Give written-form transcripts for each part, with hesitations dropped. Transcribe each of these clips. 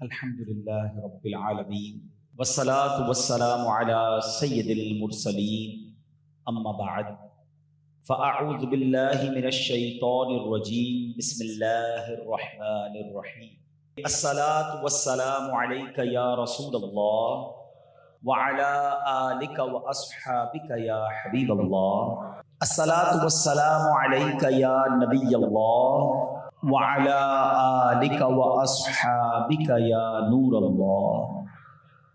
الحمد لله رب العالمين والصلاة والسلام على سيد المرسلين أما بعد فأعوذ بالله من الشيطان الرجيم بسم الله الرحمن الرحيم الصلاة والسلام عليك يا رسول الله وعلى آلك وأصحابك يا حبيب الله الصلاة والسلام عليك يا نبي الله وعلى آلك وأصحابك يا نور اللہ۔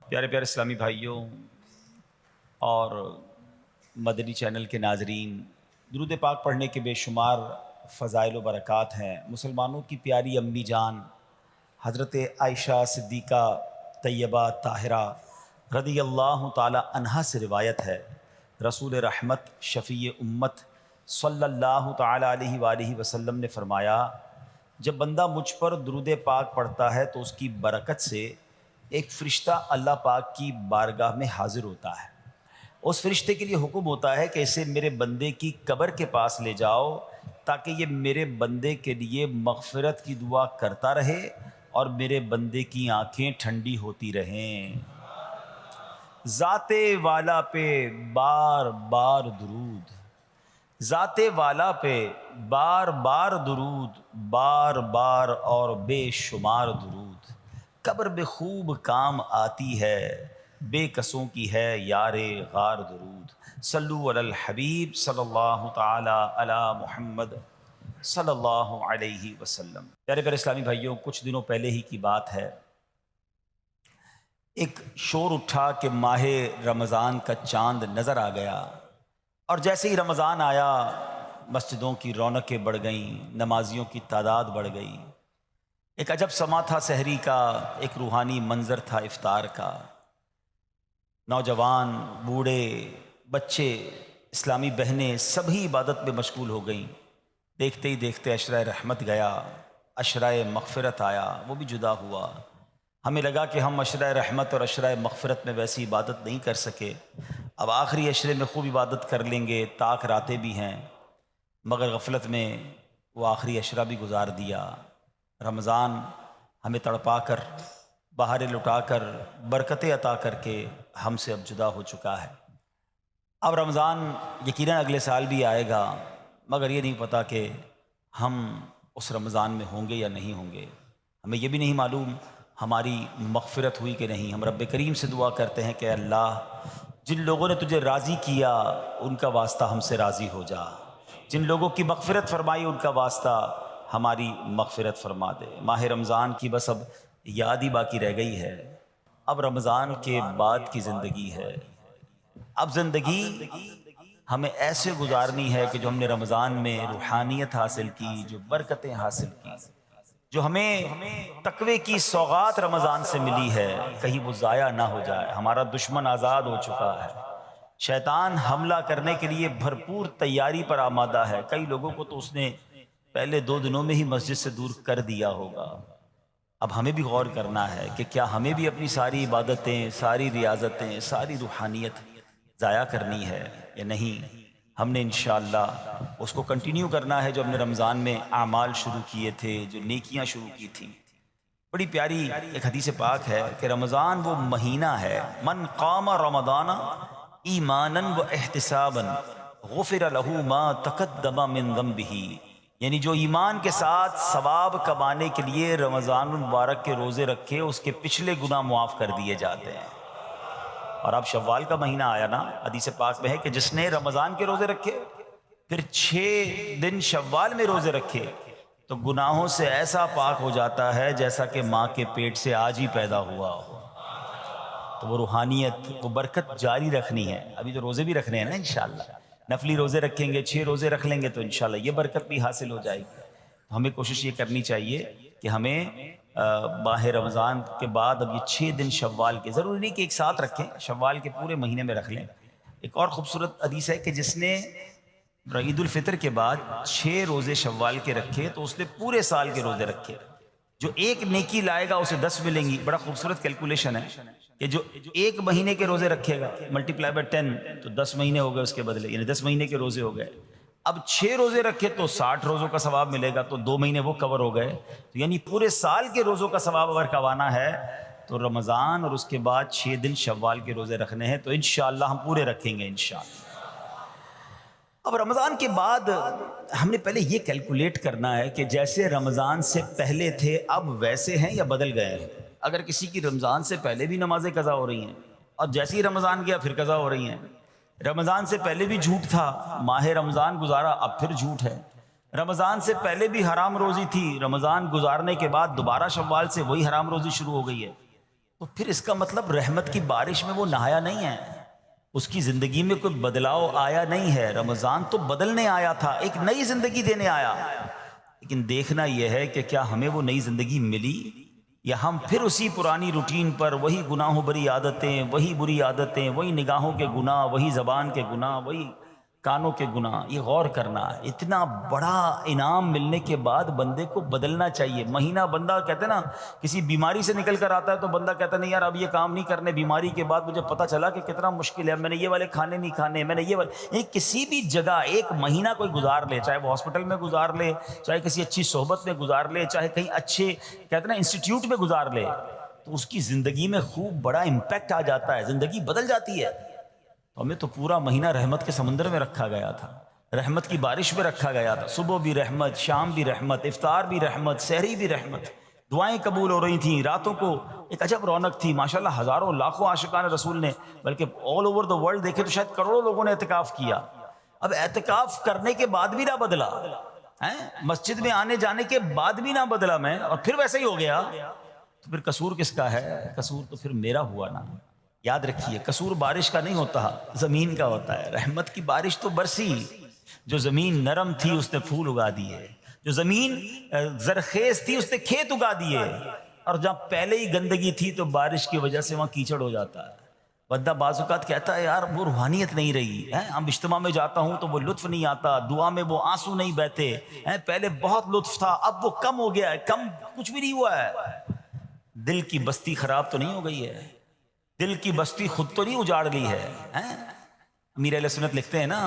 پیارے پیارے اسلامی بھائیوں اور مدنی چینل کے ناظرین، درود پاک پڑھنے کے بے شمار فضائل و برکات ہیں۔ مسلمانوں کی پیاری امی جان حضرت عائشہ صدیقہ طیبہ طاہرہ رضی اللہ تعالی عنہا سے روایت ہے، رسول رحمت شفیع امت صلی اللہ تعالی علیہ وآلہ وسلم نے فرمایا، جب بندہ مجھ پر درود پاک پڑھتا ہے تو اس کی برکت سے ایک فرشتہ اللہ پاک کی بارگاہ میں حاضر ہوتا ہے۔ اس فرشتے کے لیے حکم ہوتا ہے کہ اسے میرے بندے کی قبر کے پاس لے جاؤ تاکہ یہ میرے بندے کے لیے مغفرت کی دعا کرتا رہے اور میرے بندے کی آنکھیں ٹھنڈی ہوتی رہیں۔ ذات والا پہ بار بار درود، ذات والا پہ بار بار درود، بار بار اور بے شمار درود، قبر میں خوب کام آتی ہے، بے کسوں کی ہے یار غار درود۔ صلو علی الحبیب صلی اللہ تعالی علی محمد صلی اللہ علیہ وسلم۔ پیارے پیارے اسلامی بھائیوں، کچھ دنوں پہلے ہی کی بات ہے، ایک شور اٹھا کہ ماہ رمضان کا چاند نظر آ گیا، اور جیسے ہی رمضان آیا مسجدوں کی رونقیں بڑھ گئیں، نمازیوں کی تعداد بڑھ گئی۔ ایک عجب سما تھا سحری کا، ایک روحانی منظر تھا افطار کا۔ نوجوان، بوڑھے، بچے، اسلامی بہنیں سبھی عبادت میں مشغول ہو گئیں۔ دیکھتے ہی دیکھتے عشرہ رحمت گیا، عشرہ مغفرت آیا، وہ بھی جدا ہوا۔ ہمیں لگا کہ ہم عشرہ رحمت اور عشرہ مغفرت میں ویسی عبادت نہیں کر سکے، اب آخری عشرے میں خوب عبادت کر لیں گے، طاق راتیں بھی ہیں، مگر غفلت میں وہ آخری عشرہ بھی گزار دیا۔ رمضان ہمیں تڑپا کر، بہاریں لٹا کر، برکتیں عطا کر کے ہم سے اب جدا ہو چکا ہے۔ اب رمضان یقیناً اگلے سال بھی آئے گا، مگر یہ نہیں پتہ کہ ہم اس رمضان میں ہوں گے یا نہیں ہوں گے۔ ہمیں یہ بھی نہیں معلوم ہماری مغفرت ہوئی کہ نہیں۔ ہم رب کریم سے دعا کرتے ہیں کہ اللہ، جن لوگوں نے تجھے راضی کیا ان کا واسطہ ہم سے راضی ہو جا، جن لوگوں کی مغفرت فرمائی ان کا واسطہ ہماری مغفرت فرما دے۔ ماہ رمضان کی بس اب یاد ہی باقی رہ گئی ہے، اب رمضان کے بعد کی زندگی ہے۔ اب زندگی ہمیں ایسے گزارنی ہے کہ جو ہم نے رمضان میں روحانیت حاصل کی، جو برکتیں حاصل کی، جو ہمیں تقوی کی سوغات رمضان سے ملی ہے، کہیں وہ ضائع نہ ہو جائے۔ ہمارا دشمن آزاد ہو چکا ہے، شیطان حملہ کرنے کے لیے بھرپور تیاری پر آمادہ ہے۔ کئی لوگوں کو تو اس نے پہلے 2 دنوں میں ہی مسجد سے دور کر دیا ہوگا۔ اب ہمیں بھی غور کرنا ہے کہ کیا ہمیں بھی اپنی ساری عبادتیں، ساری ریاضتیں، ساری روحانیت ضائع کرنی ہے یا نہیں۔ ہم نے انشاءاللہ اس کو کنٹینیو کرنا ہے جو ہم نے رمضان میں اعمال شروع کیے تھے، جو نیکیاں شروع کی تھیں۔ بڑی پیاری ایک حدیث پاک ہے کہ رمضان وہ مہینہ ہے، من قام رمضان ایمانا و احتسابا غفر له ما تقدم من ذنبہ، یعنی جو ایمان کے ساتھ ثواب کمانے کے لیے رمضان المبارک کے روزے رکھے، اس کے پچھلے گناہ معاف کر دیے جاتے ہیں۔ اور اب شوال کا مہینہ آیا نا، حدیث پاک میں ہے کہ جس نے رمضان کے روزے رکھے پھر 6 دن شوال میں روزے رکھے تو گناہوں سے ایسا پاک ہو جاتا ہے جیسا کہ ماں کے پیٹ سے آج ہی پیدا ہوا ہو۔ تو وہ روحانیت، وہ برکت جاری رکھنی ہے۔ ابھی تو روزے بھی رکھنے ہیں نا انشاءاللہ، نفلی روزے رکھیں گے، 6 روزے رکھ لیں گے تو انشاءاللہ یہ برکت بھی حاصل ہو جائے گی۔ تو ہمیں کوشش یہ کرنی چاہیے کہ ہمیں ماہ رمضان کے بعد اب یہ 6 دن شوال کے، ضروری نہیں کہ ایک ساتھ رکھیں، شوال کے پورے مہینے میں رکھ لیں۔ ایک اور خوبصورت حدیث ہے کہ جس نے عید الفطر کے بعد 6 روزے شوال کے رکھے تو اس نے پورے سال کے روزے رکھے، جو ایک نیکی لائے گا اسے 10 ملیں گی۔ بڑا خوبصورت کیلکولیشن ہے کہ جو 1 مہینے کے روزے رکھے گا ملٹی پلائی بائی 10 تو 10 مہینے ہو گئے اس کے بدلے، یعنی 10 مہینے کے روزے ہو گئے۔ اب 6 روزے رکھے تو 60 روزوں کا ثواب ملے گا، تو 2 مہینے وہ کور ہو گئے، تو یعنی پورے سال کے روزوں کا ثواب اگر کمانا ہے تو رمضان اور اس کے بعد 6 دن شوال کے روزے رکھنے ہیں، تو انشاءاللہ ہم پورے رکھیں گے انشاءاللہ۔ اب رمضان کے بعد ہم نے پہلے یہ کیلکولیٹ کرنا ہے کہ جیسے رمضان سے پہلے تھے اب ویسے ہیں یا بدل گئے ہیں۔ اگر کسی کی رمضان سے پہلے بھی نمازیں قضا ہو رہی ہیں اور جیسے ہی رمضان گیا پھر قضا ہو رہی ہیں، رمضان سے پہلے بھی جھوٹ تھا، ماہ رمضان گزارا اب پھر جھوٹ ہے، رمضان سے پہلے بھی حرام روزی تھی، رمضان گزارنے کے بعد دوبارہ شوال سے وہی حرام روزی شروع ہو گئی ہے، تو پھر اس کا مطلب رحمت کی بارش میں وہ نہایا نہیں ہے، اس کی زندگی میں کوئی بدلاؤ آیا نہیں ہے۔ رمضان تو بدلنے آیا تھا، ایک نئی زندگی دینے آیا، لیکن دیکھنا یہ ہے کہ کیا ہمیں وہ نئی زندگی ملی یا ہم پھر اسی پرانی روٹین پر، وہی گناہوں بری عادتیں، وہی بری عادتیں، وہی نگاہوں کے گناہ، وہی زبان کے گناہ، وہی کانوں کے گناہ۔ یہ غور کرنا ہے، اتنا بڑا انعام ملنے کے بعد بندے کو بدلنا چاہیے۔ مہینہ بندہ کہتے ہیں نا کسی بیماری سے نکل کر آتا ہے تو بندہ کہتا نہیں یار اب یہ کام نہیں کرنے، بیماری کے بعد مجھے پتہ چلا کہ کتنا مشکل ہے، میں نے یہ والے کھانے نہیں کھانے، میں نے یہ والے، کسی بھی جگہ ایک مہینہ کوئی گزار لے، چاہے وہ ہاسپٹل میں گزار لے، چاہے کسی اچھی صحبت میں گزار لے، چاہے کہیں اچھے کہتے ہیں نا انسٹیٹیوٹ میں گزار لے، تو اس کی زندگی میں خوب بڑا امپیکٹ آ جاتا ہے، زندگی بدل جاتی ہے۔ ہمیں تو پورا مہینہ رحمت کے سمندر میں رکھا گیا تھا، رحمت کی بارش میں رکھا گیا تھا، صبح بھی رحمت، شام بھی رحمت، افطار بھی رحمت، سحری بھی رحمت، دعائیں قبول ہو رہی تھیں، راتوں کو ایک عجب رونق تھی، ماشاءاللہ ہزاروں لاکھوں عاشقان رسول نے، بلکہ آل اوور دا ورلڈ دیکھے تو شاید کروڑوں لوگوں نے اعتکاف کیا۔ اب اعتکاف کرنے کے بعد بھی نہ بدلا، مسجد میں آنے جانے کے بعد بھی نہ بدلا میں، اور پھر ویسے ہی ہو گیا، تو پھر قصور کس کا ہے؟ قصور تو پھر میرا ہوا نا۔ یاد رکھیے قصور بارش کا نہیں ہوتا، زمین کا ہوتا ہے۔ رحمت کی بارش تو برسی، جو زمین نرم تھی اس نے پھول اگا دیے، جو زمین زرخیز تھی اس نے کھیت اگا دیے، اور جہاں پہلے ہی گندگی تھی تو بارش کی وجہ سے وہاں کیچڑ ہو جاتا ہے۔ بندہ بعض اوقات کہتا ہے یار وہ روحانیت نہیں رہی ہے، اب اجتماع میں جاتا ہوں تو وہ لطف نہیں آتا، دعا میں وہ آنسو نہیں بہتے، پہلے بہت لطف تھا اب وہ کم ہو گیا ہے، کم کچھ بھی نہیں ہوا ہے۔ دل کی بستی خراب تو نہیں ہو گئی ہے، دل کی بستی خود تو نہیں اجاڑ لی ہے۔ امیر اہل سنت لکھتے ہیں نا،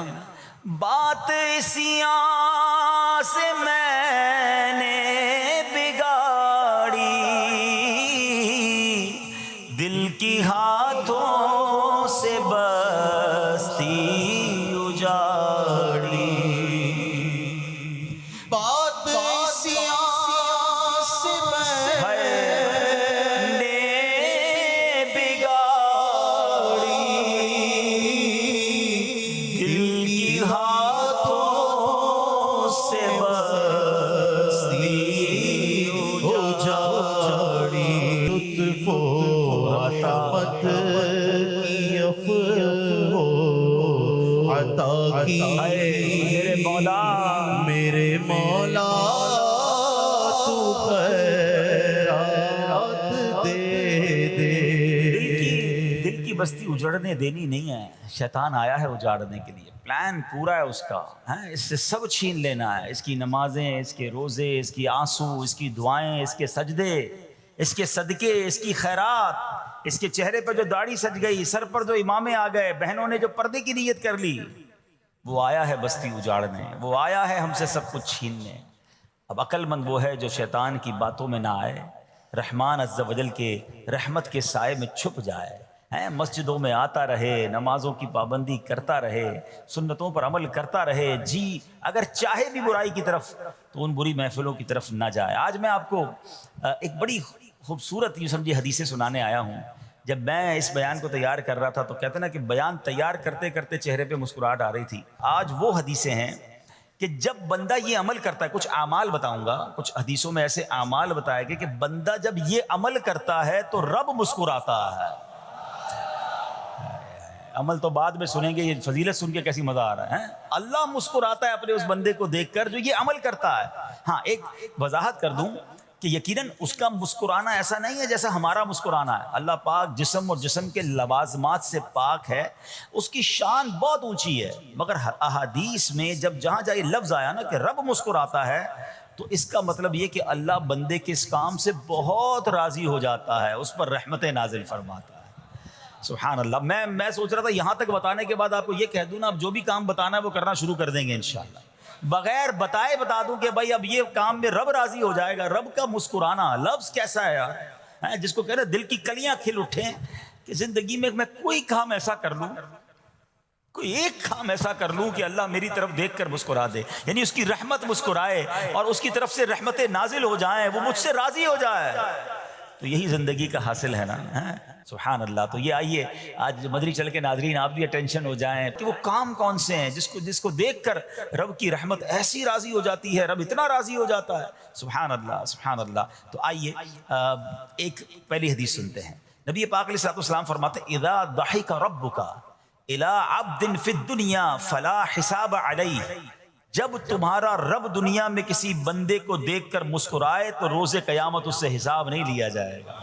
بات اسیاں سے میں نے بگاڑی، دل کی ہاتھوں سے بستی اجاڑی، بات اسیاں سے میں میرے مولا تو خیرات دے دے۔ دل کی بستی اجڑنے دینی نہیں ہے، شیطان آیا ہے اجاڑنے کے لیے، پلان پورا ہے اس کا، اس سے سب چھین لینا ہے، اس کی نمازیں، اس کے روزے، اس کی آنسو، اس کی دعائیں، اس کے سجدے، اس کے صدقے، اس کی خیرات، اس کے چہرے پر جو داڑھی سج گئی، سر پر جو امامے آ گئے، بہنوں نے جو پردے کی نیت کر لی، وہ آیا ہے بستی اجاڑنے، وہ آیا ہے ہم سے سب کچھ چھیننے۔ اب عقل مند وہ ہے جو شیطان کی باتوں میں نہ آئے، رحمان عز و جل کے رحمت کے سائے میں چھپ جائے، مسجدوں میں آتا رہے، نمازوں کی پابندی کرتا رہے، سنتوں پر عمل کرتا رہے، جی اگر چاہے بھی برائی کی طرف تو ان بری محفلوں کی طرف نہ جائے۔ آج میں آپ کو ایک بڑی خوبصورت یوں سمجھے حدیثیں سنانے آیا ہوں۔ جب میں اس بیان کو تیار کر رہا تھا تو کہتے نا کہ بیان تیار کرتے کرتے چہرے پہ مسکراہٹ آ رہی تھی۔ آج وہ حدیثیں ہیں کہ جب بندہ یہ عمل کرتا ہے، کچھ اعمال بتاؤں گا، کچھ حدیثوں میں ایسے اعمال بتائے گئے کہ بندہ جب یہ عمل کرتا ہے تو رب مسکراتا ہے۔ عمل تو بعد میں سنیں گے، یہ فضیلت سن کے کیسی مزہ آ رہا ہے۔ اللہ مسکراتا ہے اپنے اس بندے کو دیکھ کر جو یہ عمل کرتا ہے۔ ہاں ایک وضاحت کر دوں کہ یقیناً اس کا مسکرانا ایسا نہیں ہے جیسا ہمارا مسکرانا ہے۔ اللہ پاک جسم اور جسم کے لوازمات سے پاک ہے، اس کی شان بہت اونچی ہے، مگر احادیث میں جب جہاں جہاں یہ لفظ آیا نا کہ رب مسکراتا ہے تو اس کا مطلب یہ کہ اللہ بندے کے اس کام سے بہت راضی ہو جاتا ہے، اس پر رحمتیں نازل فرماتا ہے۔ سبحان اللہ۔ میں سوچ رہا تھا یہاں تک بتانے کے بعد آپ کو یہ کہہ دوں نا، اب جو بھی کام بتانا ہے وہ کرنا شروع کر دیں گے انشاءاللہ۔ بغیر بتائے بتا دوں کہ بھائی اب یہ کام میں رب راضی ہو جائے گا. رب کا مسکرانا لفظ کیسا ہے یار, جس کو کہہ رہے دل کی کلیاں کھل اٹھیں کہ زندگی میں میں کوئی کام ایسا کر لوں, کوئی ایک کام ایسا کر لوں کہ اللہ میری طرف دیکھ کر مسکرا دے, یعنی اس کی رحمت مسکرائے اور اس کی طرف سے رحمتیں نازل ہو جائیں, وہ مجھ سے راضی ہو جائے. تو یہی زندگی کا حاصل ہے نا. سبحان اللہ. تو یہ آئیے آج مدری چل کے ناظرین آپ بھی اٹینشن ہو جائیں کہ وہ کام کون سے ہیں جس کو دیکھ کر رب کی رحمت ایسی راضی ہو جاتی ہے, رب اتنا راضی ہو جاتا ہے. سبحان اللہ سبحان اللہ. تو آئیے ایک پہلی حدیث سنتے ہیں. نبی پاک علیہ الصلوۃ والسلام فرماتے ہیں اذا ضحک ربک الی عبد فی الدنیا فلا حساب علیہ, جب تمہارا رب دنیا میں کسی بندے کو دیکھ کر مسکرائے تو روز قیامت اس سے حساب نہیں لیا جائے گا.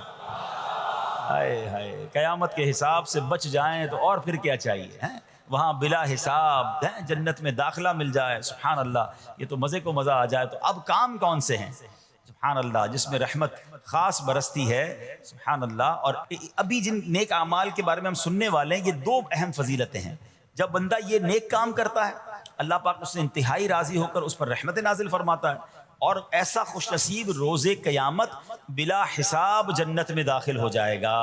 ہائے ہائے, قیامت کے حساب سے بچ جائیں تو اور پھر کیا چاہیے, وہاں بلا حساب جنت میں داخلہ مل جائے. سبحان اللہ, یہ تو مزے کو مزہ آ جائے. تو اب کام کون سے ہیں سبحان اللہ جس میں رحمت خاص برستی ہے سبحان اللہ. اور ابھی جن نیک اعمال کے بارے میں ہم سننے والے ہیں, یہ دو اہم فضیلتیں ہیں. جب بندہ یہ نیک کام کرتا ہے اللہ پاک اس سے انتہائی راضی ہو کر اس پر رحمت نازل فرماتا ہے, اور ایسا خوش نصیب روز قیامت بلا حساب جنت میں داخل ہو جائے گا.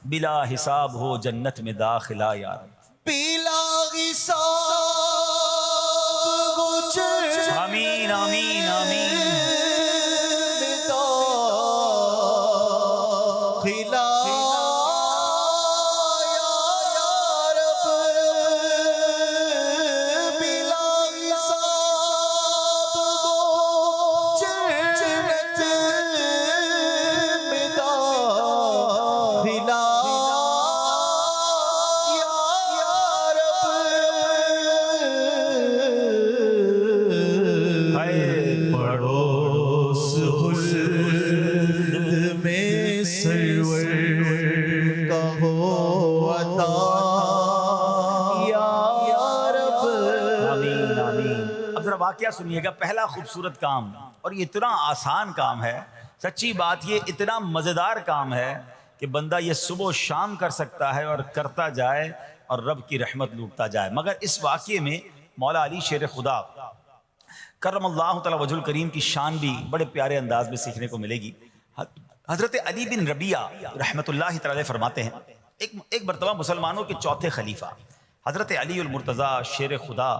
بلا حساب ہو جنت میں داخلہ یار, بلا حساب. آمین آمین آمین. واقعہ سنیے گا. پہلا خوبصورت کام, اور یہ اتنا آسان کام ہے, سچی بات یہ اتنا مزیدار کام ہے کہ بندہ یہ صبح و شام کر سکتا ہے اور کرتا جائے اور رب کی رحمت لوٹتا جائے. مگر اس واقعے میں مولا علی شیر خدا کرم اللہ تعالی وجہ الکریم کی شان بھی بڑے پیارے انداز میں سیکھنے کو ملے گی. حضرت علی بن ربیعہ رحمۃ اللہ تعالی فرماتے ہیں ایک مرتبہ مسلمانوں کے چوتھے خلیفہ حضرت علی المرتضیٰ شیر خدا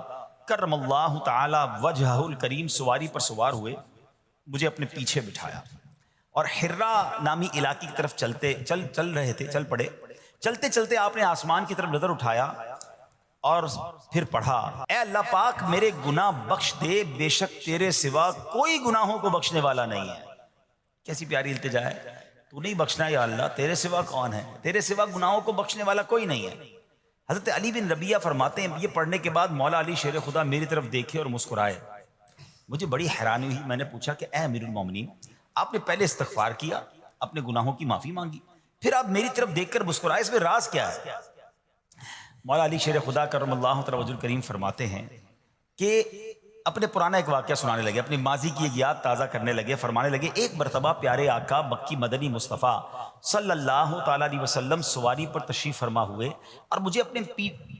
کرم اللہ تعالی وجہہ الکریم سواری پر سوار ہوئے, مجھے اپنے پیچھے بٹھایا اور حرا نامی علاقے کی طرف چل رہے تھے. چل پڑے. چلتے چلتے آپ نے آسمان کی طرف نظر اٹھایا اور پھر پڑھا اے اللہ پاک میرے گناہ بخش دے, بے شک تیرے سوا کوئی گناہوں کو بخشنے والا نہیں ہے. کیسی پیاری التجا ہے, تو نہیں بخشنا یا اللہ, تیرے سوا کون ہے, تیرے سوا گناہوں کو بخشنے والا کوئی نہیں ہے. حضرت علی بن ربیعہ فرماتے ہیں یہ پڑھنے کے بعد مولا علی شیر خدا میری طرف دیکھے اور مسکرائے. مجھے بڑی حیرانی ہوئی. میں نے پوچھا کہ اے امیر المومنین, آپ نے پہلے استغفار کیا, اپنے گناہوں کی معافی مانگی, پھر آپ میری طرف دیکھ کر مسکرائے, اس میں راز کیا ہے؟ مولا علی شیر خدا کرم اللہ تعالی وجہ الکریم فرماتے ہیں کہ اپنے پرانا ایک واقعہ سنانے لگے, اپنی ماضی کی ایک یاد تازہ کرنے لگے. فرمانے لگے ایک مرتبہ پیارے آقا مکی مدنی مصطفیٰ صلی اللہ تعالیٰ علیہ وسلم سواری پر تشریف فرما ہوئے اور مجھے اپنے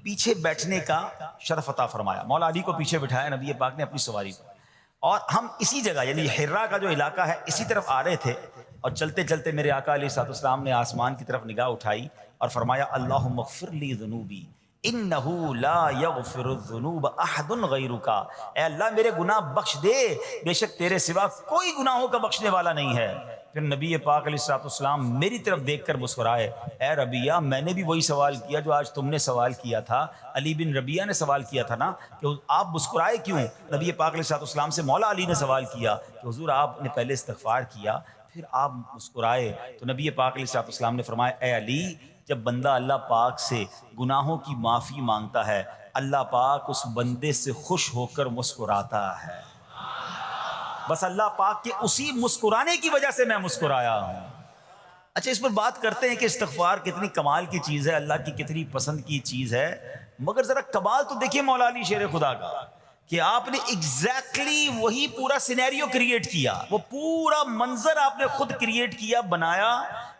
پیچھے بیٹھنے کا شرف عطا فرمایا. مولا علی کو پیچھے بٹھایا نبی پاک نے اپنی سواری پر, اور ہم اسی جگہ یعنی حرا کا جو علاقہ ہے اسی طرف آ رہے تھے. اور چلتے چلتے میرے آقا علیہ الصلوۃ والسلام نے آسمان کی طرف نگاہ اٹھائی اور فرمایا اللہم اغفر لی ذنوبی انہو لا یغفر الذنوب احد غیرک, اے اللہ میرے گناہ بخش دے, بے شک تیرے سوا کوئی گناہوں کا بخشنے والا نہیں ہے. پھر نبی پاک علیہ الصلوۃ والسلام میری طرف دیکھ کر مسکرائے, اے ربیعہ میں نے بھی وہی سوال کیا جو آج تم نے سوال کیا تھا. علی بن ربیعہ نے سوال کیا تھا نا کہ آپ مسکرائے کیوں. نبی پاک علیہ الصلوۃ والسلام سے مولا علی نے سوال کیا کہ حضور آپ نے پہلے استغفار کیا پھر آپ مسکرائے. تو نبی پاک علیہ الصلوۃ والسلام نے فرمایا اے علی, جب بندہ اللہ پاک سے گناہوں کی معافی مانگتا ہے اللہ پاک اس بندے سے خوش ہو کر مسکراتا ہے. بس اللہ پاک کے اسی مسکرانے کی وجہ سے میں مسکرایا ہوں. اچھا اس پر بات کرتے ہیں کہ استغفار کتنی کمال کی چیز ہے, اللہ کی کتنی پسند کی چیز ہے, مگر ذرا کمال تو دیکھیے مولا علی شیر خدا کا کہ آپ نے ایگزیکٹلی وہی پورا سینیریو کریٹ کیا، وہ پورا منظر آپ نے خود کریٹ کیا، بنایا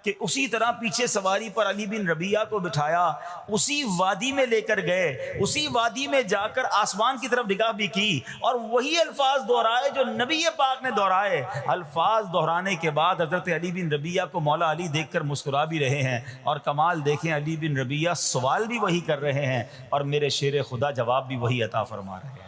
کہ اسی طرح پیچھے سواری پر علی بن ربیعہ کو بٹھایا، اسی وادی میں لے کر گئے، اسی وادی میں جا کر آسمان کی طرف نگاہ بھی کی اور وہی الفاظ دہرائے جو نبی پاک نے دہرائے۔ الفاظ دہرانے کے بعد حضرت علی بن ربیعہ کو مولا علی دیکھ کر مسکرا بھی رہے ہیں، اور کمال دیکھیں علی بن ربیعہ سوال بھی وہی کر رہے ہیں اور میرے شیر خدا جواب بھی وہی عطا فرما رہے ہیں۔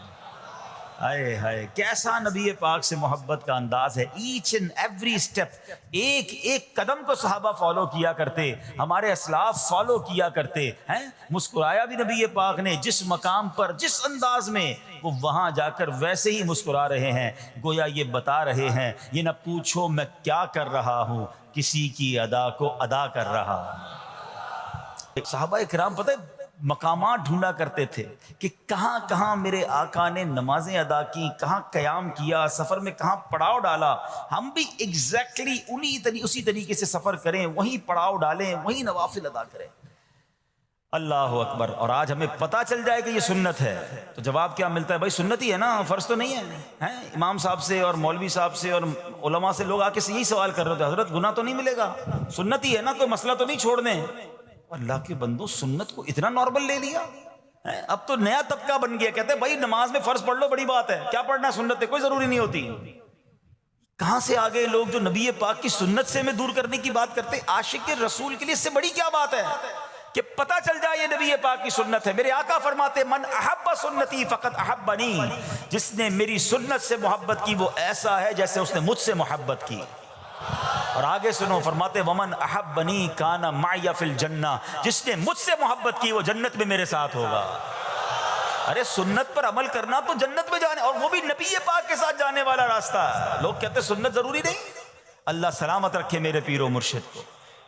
ہائے ہائے کیسا نبی پاک سے محبت کا انداز ہے، ایچ اینڈ ایوری اسٹیپ، ایک ایک قدم کو صحابہ فالو کیا کرتے، ہمارے اسلاف فالو کیا کرتے ہیں۔ مسکرایا بھی نبی پاک نے جس مقام پر، جس انداز میں، وہ وہاں جا کر ویسے ہی مسکرا رہے ہیں، گویا یہ بتا رہے ہیں یہ نہ پوچھو میں کیا کر رہا ہوں، کسی کی ادا کو ادا کر رہا ہوں۔ صحابہ کرام پتہ ہے مقامات ڈھونڈا کرتے تھے کہ کہاں کہاں میرے آقا نے نمازیں ادا کی، کہاں قیام کیا، سفر میں کہاں پڑاؤ ڈالا، ہم بھی ایگزیکٹلی اسی طریقے سے سفر کریں، وہیں پڑاؤ ڈالیں، وہیں نوافل ادا کریں۔ اللہ اکبر۔ اور آج ہمیں پتہ چل جائے کہ یہ سنت ہے تو جواب کیا ملتا ہے؟ بھائی سنت ہی ہے نا، فرض تو نہیں ہے۔ امام صاحب سے اور مولوی صاحب سے اور علماء سے لوگ آ کے یہی سوال کر رہے تھے، حضرت گناہ تو نہیں ملے گا؟ سنت ہی ہے نا، کوئی مسئلہ تو نہیں چھوڑ دیں؟ اللہ کے بندو سنت کو اتنا نارمل لے لیا، اب تو نیا طبقہ بن گیا، کہتے ہیں بھائی نماز میں فرض پڑھ لو، بڑی بات ہے، کیا پڑھنا سنت ہے، کوئی ضروری نہیں ہوتی۔ کہاں سے آگے لوگ جو نبی پاک کی سنت سے ہمیں دور کرنے کی بات کرتے؟ عاشق رسول کے لیے اس سے بڑی کیا بات ہے کہ پتہ چل جائے یہ نبی پاک کی سنت ہے۔ میرے آقا فرماتے من احب سنتی فقط احبنی، جس نے میری سنت سے محبت کی وہ ایسا ہے جیسے اس نے مجھ سے محبت کی۔ اور آگے سنو، فرماتے ومن احبنی کان معی فی الجنہ، جس نے مجھ سے محبت کی وہ جنت میں میرے ساتھ ہوگا۔ ارے سنت پر عمل کرنا تو جنت میں جانے، اور وہ بھی نبی پاک کے ساتھ جانے والا راستہ ہے۔ لوگ کہتے ہیں سنت ضروری نہیں۔ اللہ سلامت رکھے میرے پیر و مرشد کو،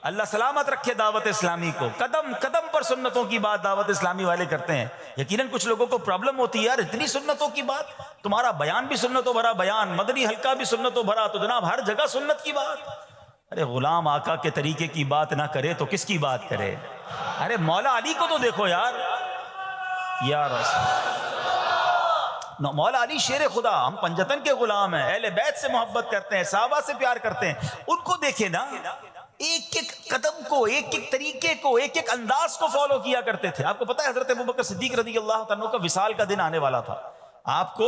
اللہ سلامت رکھے دعوت اسلامی کو، قدم قدم پر سنتوں کی بات دعوت اسلامی والے کرتے ہیں۔ یقیناً کچھ لوگوں کو پرابلم ہوتی ہے، یار اتنی سنتوں کی بات، تمہارا بیان بھی سنتوں بھرا بیان، مدنی حلقہ بھی سنتوں بھرا، تو جناب ہر جگہ سنت کی بات۔ ارے غلام آقا کے طریقے کی بات نہ کرے تو کس کی بات کرے؟ ارے مولا علی کو تو دیکھو یار، مولا علی شیر خدا، ہم پنجتن کے غلام ہیں، اہل بیت سے محبت کرتے ہیں، صحابہ سے پیار کرتے ہیں، ان کو دیکھیں نا، ایک ایک قدم کو، ایک ایک طریقے کو، ایک ایک انداز کو فالو کیا کرتے تھے۔ آپ کو پتہ ہے حضرت ابوبکر صدیق رضی اللہ تعالیٰ کا وصال کا دن آنے والا تھا، آپ کو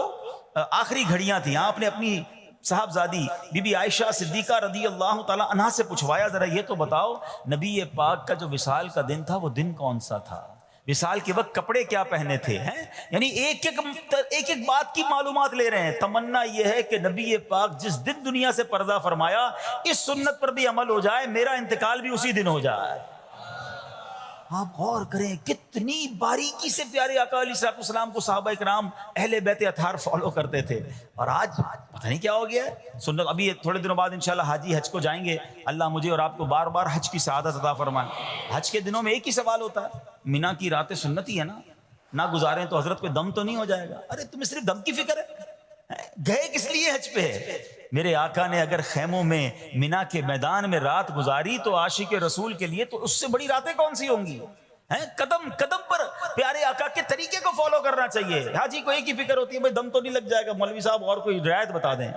آخری گھڑیاں تھیں، آپ نے اپنی صاحبزادی بی بی عائشہ صدیقہ رضی اللہ تعالیٰ عنہا سے پوچھوایا ذرا یہ تو بتاؤ نبی پاک کا جو وصال کا دن تھا وہ دن کون سا تھا؟ وصال کے وقت کپڑے کیا پہنے تھے؟ یعنی ایک ایک بات کی معلومات لے رہے ہیں۔ تمنا یہ ہے کہ نبی پاک جس دن دنیا سے پردہ فرمایا اس سنت پر بھی عمل ہو جائے، میرا انتقال بھی اسی دن ہو جائے۔ آپ غور کریں کتنی باریکی سے پیارے آقا علیہ الصلوۃ والسلام کو صحابہ کرام اہل بیت اطہار فالو کرتے تھے، اور آج پتہ نہیں کیا ہو گیا ہے سنت۔ ابھی تھوڑے دنوں بعد انشاءاللہ حاجی حج کو جائیں گے، اللہ مجھے اور آپ کو بار بار حج کی سعادت عطا فرمائے۔ حج کے دنوں میں ایک ہی سوال ہوتا ہے، مینا کی راتیں سنت ہی ہے نا، نہ گزاریں تو حضرت کوئی دم تو نہیں ہو جائے گا؟ ارے تمہیں صرف دم کی فکر ہے، گئے کس لیے حج پہ؟ میرے آقا نے اگر خیموں میں مینا کے میدان میں رات گزاری تو عاشق رسول کے لیے تو اس سے بڑی راتیں کون سی ہوں گی؟ قدم قدم پر پیارے آقا کے طریقے کو فالو کرنا چاہیے۔ حاجی کو ایک ہی فکر ہوتی ہے بھائی دم تو نہیں لگ جائے گا، مولوی صاحب اور کوئی رعایت بتا دیں۔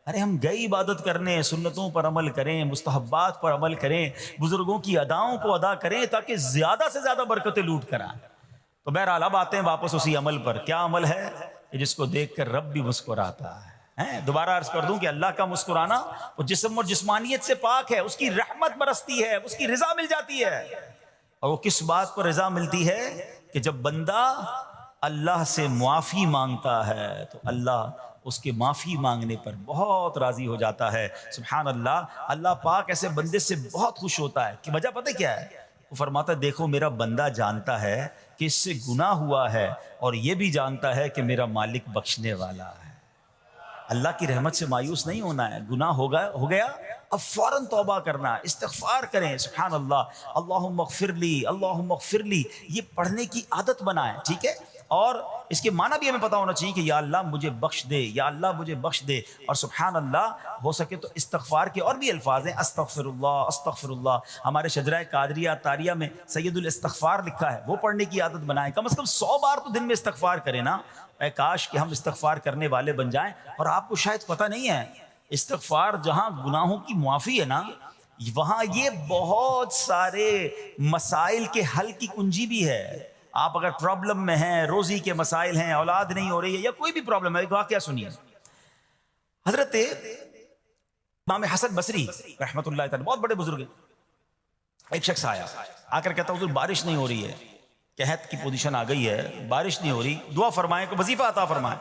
ارے ہم گئے عبادت کرنے، سنتوں پر عمل کریں، مستحبات پر عمل کریں، بزرگوں کی اداؤں کو ادا کریں تاکہ زیادہ سے زیادہ برکتیں لوٹ کر آئیں۔ تو بہرحال اب آتے ہیں واپس اسی عمل پر۔ کیا عمل ہے؟ جس کو دیکھ کر رب بھی مسکراتا ہے۔ دوبارہ عرض کر دوں کہ اللہ کا مسکرانا وہ جسم اور جسمانیت سے پاک ہے، اس کی رحمت برستی ہے، اس کی رضا مل جاتی ہے۔ اور وہ کس بات پر رضا ملتی ہے کہ جب بندہ اللہ سے معافی مانگتا ہے تو اللہ اس کے معافی مانگنے پر بہت راضی ہو جاتا ہے۔ سبحان اللہ، اللہ پاک ایسے بندے سے بہت خوش ہوتا ہے کہ وجہ پتہ کیا ہے؟ وہ فرماتا ہے دیکھو میرا بندہ جانتا ہے کہ اس سے گناہ ہوا ہے اور یہ بھی جانتا ہے کہ میرا مالک بخشنے والا ہے۔ اللہ کی رحمت سے مایوس نہیں ہونا ہے، گناہ ہو گیا اب فوراً توبہ کرنا، استغفار کریں۔ سبحان اللہ، اللہم اغفر لی، اللہم اغفر لی، یہ پڑھنے کی عادت بنائیں، ٹھیک ہے؟ اور اس کے معنی بھی ہمیں پتہ ہونا چاہیے کہ یا اللہ مجھے بخش دے، یا اللہ مجھے بخش دے. اور سبحان اللہ ہو سکے تو استغفار کے اور بھی الفاظ ہیں، استغفر اللہ استغفر اللہ. ہمارے شجرہ قادریہ تاریہ میں سید الاستغفار لکھا ہے، وہ پڑھنے کی عادت بنائیں. کم از کم 100 بار تو دن میں استغفار کریں نا. اے کاش کہ ہم استغفار کرنے والے بن جائیں. اور آپ کو شاید پتہ نہیں ہے، استغفار جہاں گناہوں کی معافی ہے نا، وہاں یہ بہت سارے مسائل کے حل کی کنجی بھی ہے. آپ اگر پرابلم میں ہیں، روزی کے مسائل ہیں، اولاد نہیں ہو رہی ہے، یا کوئی بھی پرابلم ہے، ایک واقعہ سنیے. حضرت امام حسن بصری رحمۃ اللہ تعالی بہت بڑے بزرگ ہیں. ایک شخص آیا، آ کر کہتا حضور بارش نہیں ہو رہی ہے، قحط کی پوزیشن آ گئی ہے، بارش نہیں ہو رہی، دعا فرمائیں کہ وظیفہ عطا فرمائیں.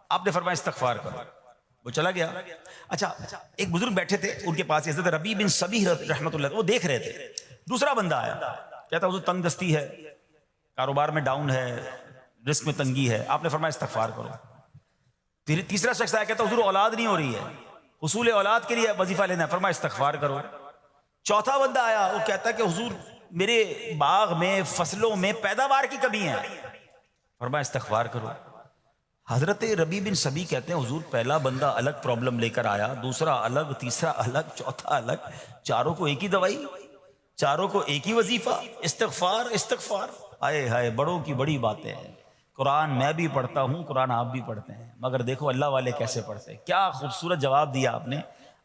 آپ نے فرمایا استغفار کرو. وہ چلا گیا. اچھا ایک بزرگ بیٹھے تھے ان کے پاس، حضرت ربیع بن صبیح رحمۃ اللہ، وہ دیکھ رہے تھے. دوسرا بندہ آیا، کہتا حضور تنگ دستی ہے، کاروبار میں ڈاؤن ہے، رزق میں تنگی ہے. آپ نے فرمایا استغفار کرو. پھر تیسرا شخص آیا، کہتا حضور اولاد نہیں ہو رہی ہے، حصول اولاد کے لیے وظیفہ لینا ہے. فرمایا استغفار کرو. چوتھا بندہ آیا، وہ کہتا ہے کہ حضور میرے باغ میں فصلوں میں پیداوار کی کمی ہے. فرمایا استغفار کرو. حضرت ربیع بن صبیح کہتے ہیں حضور پہلا بندہ الگ پرابلم لے کر آیا، دوسرا الگ، تیسرا الگ، چوتھا الگ، چاروں کو ایک ہی دوائی، چاروں کو ایک ہی وظیفہ، استغفار استغفار. آئے ہائے بڑوں کی بڑی باتیں ہیں. قرآن میں بھی پڑھتا ہوں، قرآن آپ بھی پڑھتے ہیں، مگر دیکھو اللہ والے کیسے پڑھتے ہیں. کیا خوبصورت جواب دیا آپ نے.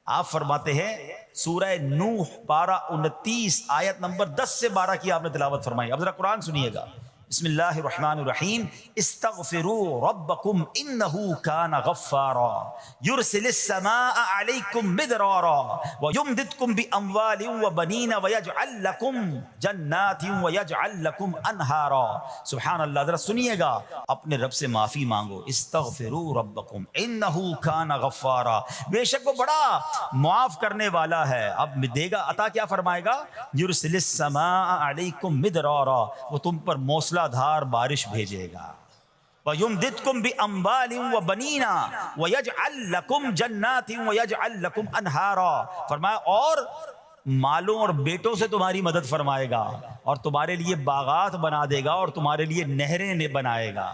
آپ فرماتے ہیں سورہ نوح پارہ 29 آیت نمبر 10 سے 12 کی آپ نے تلاوت فرمائی. اب ذرا قرآن سنیے گا. بسم اللہ الرحمن الرحیم. استغفروا ربکم انہ کان غفارا یرسل السماء علیکم مدرارا ویمددکم باموال وبنین ویجعل لکم جنات ویجعل لکم انہارا. سبحان اللہ. ذرا سنیے گا. اپنے رب سے معافی مانگو. استغفروا ربکم انہ کان غفارا، بے شک وہ بڑا معاف کرنے والا ہے. اب دے گا عطا، کیا فرمائے گا. یرسل السماء علیکم مدرارا، وہ تم پر موسلا دھار بارش بھیجے گا. وَيُمْدِدْكُمْ بِأَمْوَالٍ وَبَنِينَ وَيَجْعَلْ لَكُمْ جَنَّاتٍ وَيَجْعَلْ لَكُمْ أَنْهَارًا. فرمایا اور مالوں اور بیٹوں سے تمہاری مدد فرمائے گا، اور تمہارے لیے باغات بنا دے گا، اور تمہارے لیے نہریں بنائے گا.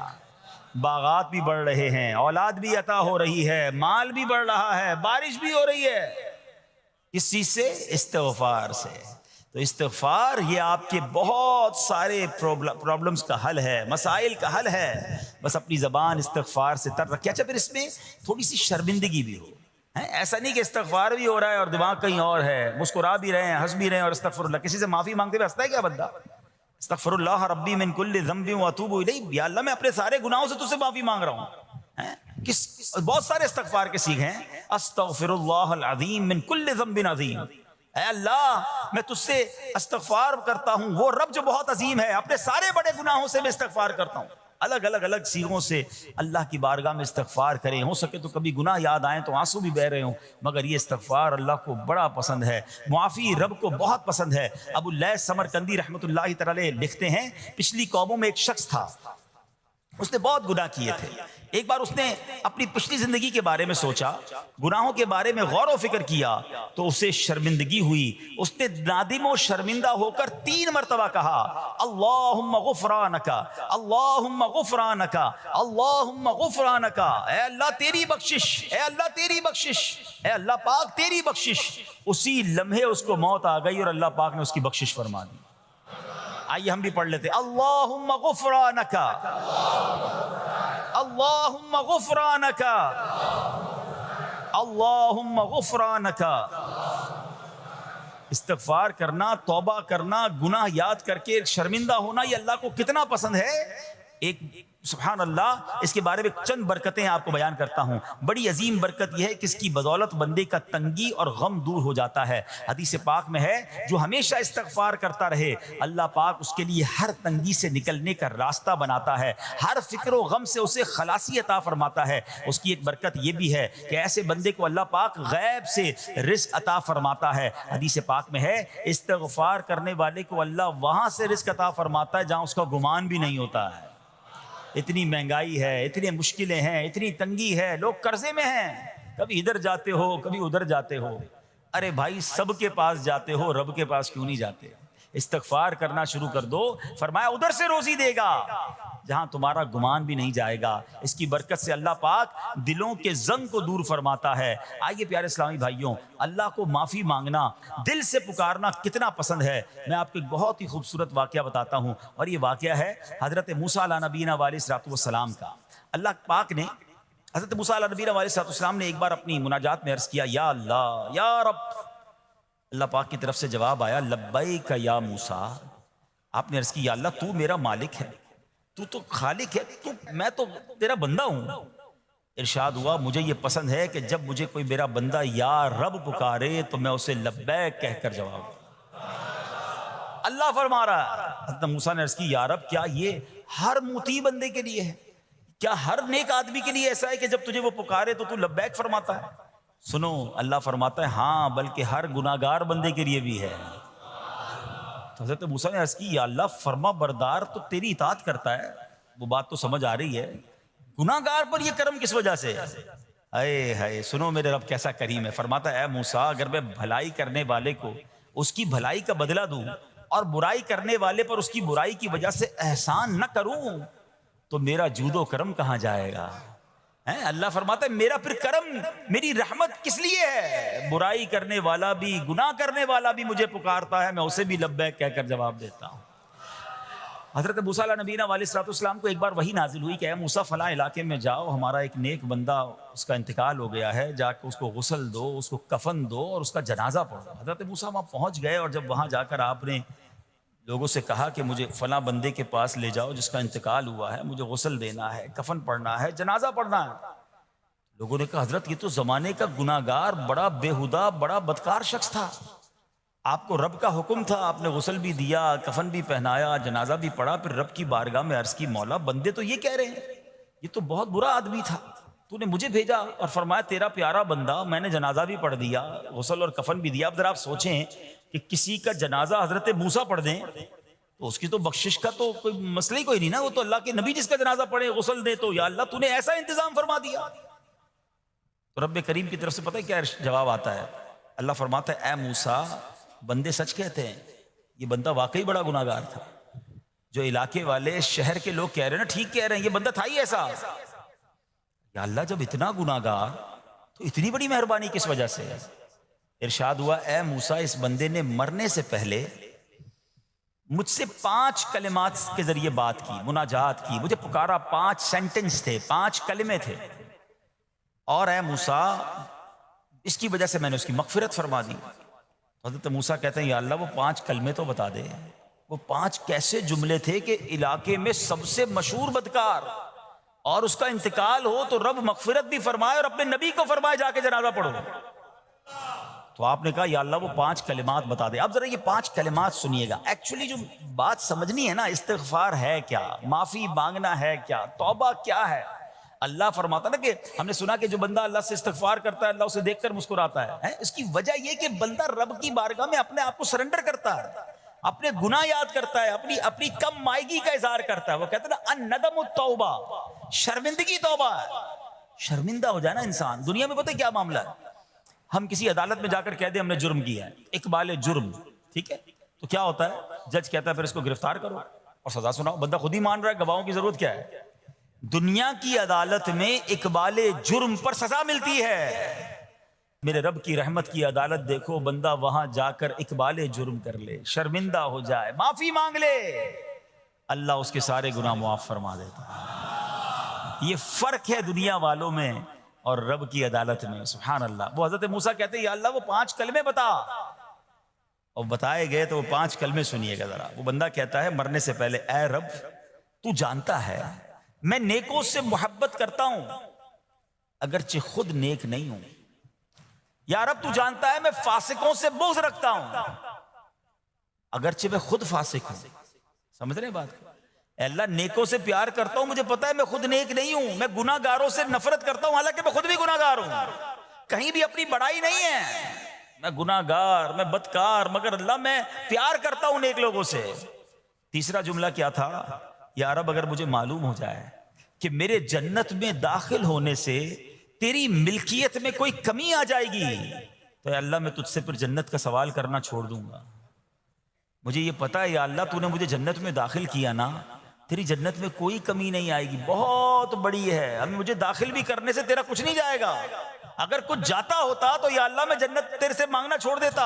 باغات بھی بڑھ رہے ہیں، اولاد بھی عطا ہو رہی ہے، مال بھی بڑھ رہا ہے، بارش بھی ہو رہی ہے. کس چیز سے؟ استغفار سے. تو استغفار یہ آپ کے بہت سارے پرابلمز کا حل ہے، مسائل کا حل ہے. بس اپنی زبان استغفار سے تر رکھے. اچھا پھر اس میں تھوڑی سی شرمندگی بھی ہو. ایسا نہیں کہ استغفار بھی ہو رہا ہے اور دماغ کہیں اور ہے، مسکرا بھی رہے ہیں، ہنس بھی رہے ہیں، اور استغفر اللہ. کسی سے معافی مانگتے ہوئے ہنستا ہے کیا بندہ؟ استغفر اللہ ربی من کل ذنب واتوب الیہ. یا اللہ میں اپنے سارے گناہوں سے تجھ سے معافی مانگ رہا ہوں. بہت سارے استغفار کے سیکھ ہیں. استغفر اللہ العظیم من کل ذنب عظیم. اے اللہ میں تجھ سے استغفار کرتا ہوں، وہ رب جو بہت عظیم ہے، اپنے سارے بڑے گناہوں سے میں استغفار کرتا ہوں. الگ الگ سیغوں سے اللہ کی بارگاہ میں استغفار کریں. ہو سکے تو کبھی گناہ یاد آئیں تو آنسو بھی بہہ رہے ہوں، مگر یہ استغفار اللہ کو بڑا پسند ہے، معافی رب کو بہت پسند ہے. ابو اللیث سمرقندی رحمۃ اللہ تعالی لکھتے ہیں پچھلی قوموں میں ایک شخص تھا، اس نے بہت گناہ کیے تھے. ایک بار اس نے اپنی پچھلی زندگی کے بارے میں سوچا، گناہوں کے بارے میں غور و فکر کیا، تو اسے شرمندگی ہوئی. اس نے نادم و شرمندہ ہو کر 3 مرتبہ کہا اللہم غفرانک اللہم غفرانک اللہم غفرانک. اے اللہ تیری بخشش، اے اللہ تیری بخشش، اے اللہ پاک تیری بخشش. اسی لمحے اس کو موت آ گئی اور اللہ پاک نے اس کی بخشش فرما دی. آئیے ہم بھی پڑھ لیتے. اللہم غفرانک اللہم غفرانک اللہم غفرانک. استغفار کرنا، توبہ کرنا، گناہ یاد کر کے شرمندہ ہونا، یہ اللہ کو کتنا پسند ہے. ایک سبحان اللہ، اس کے بارے میں چند برکتیں آپ کو بیان کرتا ہوں. بڑی عظیم برکت یہ ہے کہ اس کی بدولت بندے کا تنگی اور غم دور ہو جاتا ہے. حدیث پاک میں ہے جو ہمیشہ استغفار کرتا رہے اللہ پاک اس کے لیے ہر تنگی سے نکلنے کا راستہ بناتا ہے، ہر فکر و غم سے اسے خلاصی عطا فرماتا ہے. اس کی ایک برکت یہ بھی ہے کہ ایسے بندے کو اللہ پاک غیب سے رزق عطا فرماتا ہے. حدیث پاک میں ہے استغفار کرنے والے کو اللہ وہاں سے رزق عطا فرماتا ہے جہاں اس کا گمان بھی نہیں ہوتا ہے. اتنی مہنگائی ہے، اتنی مشکلیں ہیں، اتنی تنگی ہے، لوگ قرضے میں ہیں، کبھی ادھر جاتے ہو کبھی ادھر جاتے ہو. ارے بھائی سب کے پاس جاتے ہو، رب کے پاس کیوں نہیں جاتے؟ استغفار کرنا شروع کر دو. فرمایا ادھر سے روزی دے گا جہاں تمہارا گمان بھی نہیں جائے گا۔ اس کی برکت سے اللہ پاک دلوں کے زنگ کو دور فرماتا ہے۔ آئیے پیارے اسلامی بھائیوں، اللہ کو معافی مانگنا، دل سے پکارنا کتنا پسند ہے۔ میں آپ کو ایک بہت ہی خوبصورت واقعہ بتاتا ہوں، اور یہ واقعہ ہے حضرت موسیٰ علیہ نبینا علیہ الصلوۃ والسلام کا۔ اللہ پاک نے حضرت موسیٰ علیہ نبینا علیہ الصلوۃ والسلام نے ایک بار اپنی مناجات میں عرض کیا، یا اللہ یا رب۔ اللہ پاک کی طرف سے جواب آیا، لبیک یا موسیٰ۔ آپ نے عرض کی، یا اللہ تو میرا مالک ہے، تو تو خالق ہے، میں تو تیرا بندہ ہوں۔ ارشاد ہوا، مجھے یہ پسند ہے کہ جب مجھے کوئی میرا بندہ یا رب پکارے تو میں اسے لبیک کہہ کر جواب دوں۔ اللہ فرما رہا ہے، حضرت موسیٰ نے عرض کی، یا رب کیا یہ ہر مطیع بندے کے لیے ہے؟ کیا ہر نیک آدمی کے لیے ایسا ہے کہ جب تجھے وہ پکارے تو لبیک فرماتا ہے؟ سنو، اللہ فرماتا ہے ہاں، بلکہ ہر گناہگار بندے کے لیے بھی ہے۔ تو حضرت موسیٰ نے عرض کی، یا اللہ فرما بردار تو تیری اطاعت کرتا ہے، وہ بات تو سمجھ آ رہی ہے، گناہگار پر یہ کرم کس وجہ سے؟ اے ہائے، سنو میرے رب کیسا کریم ہے۔ فرماتا ہے، اے موسیٰ اگر میں بھلائی کرنے والے کو اس کی بھلائی کا بدلہ دوں اور برائی کرنے والے پر اس کی برائی کی وجہ سے احسان نہ کروں تو میرا جود و کرم کہاں جائے گا؟ اللہ فرماتا ہے میرا پھر کرم، میری رحمت کس لیے ہے؟ برائی کرنے والا بھی، گناہ کرنے والا بھی مجھے پکارتا ہے، میں اسے بھی لبیک کہہ کر جواب دیتا ہوں۔ حضرت موسیٰ علیہ نبینا علیہ الصلوۃ والسلام کو ایک بار وحی نازل ہوئی کہ اے موسیٰ فلاں علاقے میں جاؤ، ہمارا ایک نیک بندہ اس کا انتقال ہو گیا ہے، جا کے اس کو غسل دو، اس کو کفن دو اور اس کا جنازہ پڑھو۔ حضرت موسیٰ وہاں پہنچ گئے، اور جب وہاں جا کر آپ نے لوگوں سے کہا کہ مجھے فلاں بندے کے پاس لے جاؤ جس کا انتقال ہوا ہے، مجھے غسل دینا ہے، کفن پڑھنا ہے، جنازہ پڑھنا ہے، لوگوں نے کہا حضرت یہ تو زمانے کا گناہگار، بڑا بےہودہ، بڑا بدکار شخص تھا، آپ کو رب کا حکم تھا، آپ نے غسل بھی دیا، کفن بھی پہنایا، جنازہ بھی پڑھا، پھر رب کی بارگاہ میں عرض کی، مولا بندے تو یہ کہہ رہے ہیں یہ تو بہت برا آدمی تھا، تو نے مجھے بھیجا اور فرمایا تیرا پیارا بندہ، میں نے جنازہ بھی پڑھ دیا، غسل اور کفن بھی دیا۔ اب ذرا آپ سوچیں کہ کسی کا جنازہ حضرت موسیٰ پڑھ دیں تو اس کی تو بخشش کا تو کوئی مسئلہ ہی کوئی نہیں نا، وہ تو اللہ کے نبی جس کا جنازہ پڑھے غسل دے، تو یا اللہ تو نے ایسا انتظام فرما دیا۔ تو رب کریم کی طرف سے پتہ ہے کیا جواب آتا ہے؟ اللہ فرماتا ہے، اے موسیٰ بندے سچ کہتے ہیں، یہ بندہ واقعی بڑا گناہگار تھا، جو علاقے والے شہر کے لوگ کہہ رہے ہیں نا ٹھیک کہہ رہے ہیں، یہ بندہ تھا ہی ایسا۔ یا اللہ جب اتنا گناہگار تو اتنی بڑی مہربانی کس وجہ سے؟ ارشاد ہوا، اے موسیٰ اس بندے نے مرنے سے پہلے مجھ سے 5 کلمات کے ذریعے بات کی، مناجات کی، مجھے پکارا، 5 سینٹنس تھے، 5 کلمے تھے، اور اے موسیٰ اس کی وجہ سے میں نے اس کی مغفرت فرما دی۔ حضرت موسیٰ کہتے ہیں یا اللہ وہ 5 کلمے تو بتا دے، وہ 5 کیسے جملے تھے کہ علاقے میں سب سے مشہور بدکار اور اس کا انتقال ہو تو رب مغفرت بھی فرمائے اور اپنے نبی کو فرمائے جا کے جنازہ پڑھو۔ تو آپ نے کہا یا اللہ وہ 5 کلمات بتا دے۔ اب ذرا یہ 5 کلمات سنیے گا، ایکچولی جو بات سمجھنی ہے نا، استغفار ہے کیا، معافی مانگنا ہے کیا، توبہ کیا ہے۔ اللہ فرماتا نا کہ ہم نے سنا کہ جو بندہ اللہ سے استغفار کرتا ہے اللہ اسے دیکھ کر مسکراتا ہے، اس کی وجہ یہ کہ بندہ رب کی بارگاہ میں اپنے آپ کو سرنڈر کرتا ہے، اپنے گناہ یاد کرتا ہے، اپنی کم مائگی کا اظہار کرتا ہے۔ وہ کہتے ہیں نا الندم التوبہ، شرمندگی توبہ ہے۔ شرمندہ ہو جائے نا انسان، دنیا میں پتہ کیا معاملہ ہے، ہم کسی عدالت میں جا کر کہہ دیں ہم نے جرم کیا ہے، اقبال جرم، ٹھیک ہے، تو کیا ہوتا ہے، جج کہتا ہے پھر اس کو گرفتار کرو اور سزا سناؤ، بندہ خود ہی مان رہا ہے، گواہوں کی ضرورت کیا ہے۔ دنیا کی عدالت میں اقبال جرم پر سزا ملتی ہے، میرے رب کی رحمت کی عدالت دیکھو، بندہ وہاں جا کر اقبال جرم کر لے، شرمندہ ہو جائے، معافی مانگ لے، اللہ اس کے سارے گناہ معاف فرما دیتا ہے۔ یہ فرق ہے دنیا والوں میں اور رب کی عدالت میں، سبحان اللہ۔ وہ حضرت موسیٰ کہتے ہیں یا اللہ وہ 5 کلمے بتا، اور بتائے گئے تو وہ 5 کلمے سنیے گا ذرا۔ وہ بندہ کہتا ہے مرنے سے پہلے، اے رب تو جانتا ہے میں نیکوں سے محبت کرتا ہوں اگرچہ خود نیک نہیں ہوں، یا رب تو جانتا ہے میں فاسقوں سے بغض رکھتا ہوں اگرچہ میں خود فاسق ہوں۔ سمجھ رہے ہیں بات؟ اے اللہ نیکوں سے پیار کرتا ہوں، مجھے پتا ہے میں خود نیک نہیں ہوں، میں گناہ گاروں سے نفرت کرتا ہوں حالانکہ میں خود بھی گناہ گار ہوں، کہیں بھی اپنی بڑائی نہیں ہے، میں گناہ گار، میں بدکار، مگر اللہ میں پیار کرتا ہوں نیک لوگوں سے۔ تیسرا جملہ کیا تھا، یا رب اگر مجھے معلوم ہو جائے کہ میرے جنت میں داخل ہونے سے تیری ملکیت میں کوئی کمی آ جائے گی تو اے اللہ میں تجھ سے پھر جنت کا سوال کرنا چھوڑ دوں گا۔ مجھے یہ پتا ہے یا اللہ تو نے مجھے جنت میں داخل کیا نا تیری جنت میں کوئی کمی نہیں آئے گی، بہت بڑی ہے، اب مجھے داخل بھی کرنے سے تیرا کچھ نہیں جائے گا، اگر کچھ جاتا ہوتا تو یا اللہ میں جنت تیرے سے مانگنا چھوڑ دیتا۔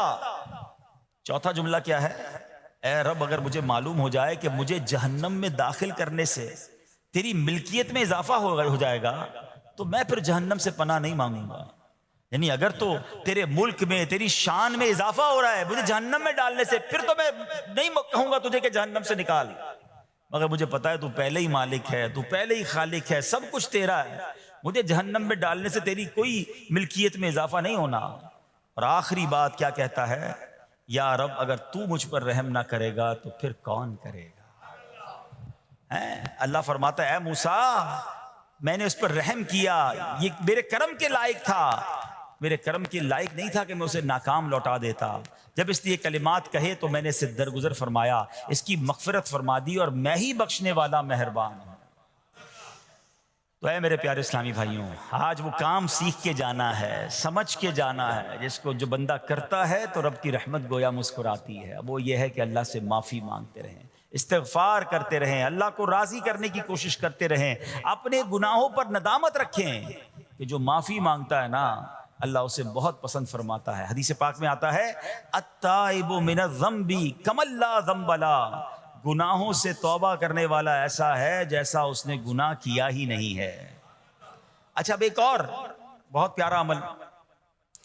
چوتھا جملہ کیا ہے؟ اے رب اگر مجھے معلوم ہو جائے کہ مجھے جہنم میں داخل کرنے سے تیری ملکیت میں اضافہ ہو جائے گا تو میں پھر جہنم سے پناہ نہیں مانگوں گا، یعنی اگر تو تیرے ملک میں تیری شان میں اضافہ ہو رہا ہے مجھے جہنم میں ڈالنے سے، پھر تو میں نہیں کہوں گا تجھے کہ جہنم سے نکال، مگر مجھے پتا ہے تو پہلے ہی مالک ہے، تو پہلے ہی خالق ہے، سب کچھ تیرا ہے، مجھے جہنم میں ڈالنے سے تیری کوئی ملکیت میں اضافہ نہیں ہونا۔ اور آخری بات کیا کہتا ہے؟ یا رب اگر تو مجھ پر رحم نہ کرے گا تو پھر کون کرے گا؟ اللہ فرماتا ہے اے موسیٰ میں نے اس پر رحم کیا، یہ میرے کرم کے لائق تھا، میرے کرم کے لائق نہیں تھا کہ میں اسے ناکام لوٹا دیتا۔ جب اس نے یہ کلمات کہے تو میں نے اسے درگزر فرمایا، اس کی مغفرت فرما دی، اور میں ہی بخشنے والا مہربان ہوں۔ تو اے میرے پیارے اسلامی بھائیوں، آج وہ کام سیکھ کے جانا ہے، سمجھ کے جانا ہے، جس کو جو بندہ کرتا ہے تو رب کی رحمت گویا مسکراتی ہے۔ وہ یہ ہے کہ اللہ سے معافی مانگتے رہیں، استغفار کرتے رہیں، اللہ کو راضی کرنے کی کوشش کرتے رہیں، اپنے گناہوں پر ندامت رکھیں کہ جو معافی مانگتا ہے نا اللہ اسے بہت پسند فرماتا ہے۔ حدیث پاک میں آتا ہے التائب من الذنب کمن لا ذنب له، گناہوں سے توبہ کرنے والا ایسا ہے جیسا اس نے گناہ کیا ہی نہیں ہے۔ اچھا اب ایک اور بہت پیارا عمل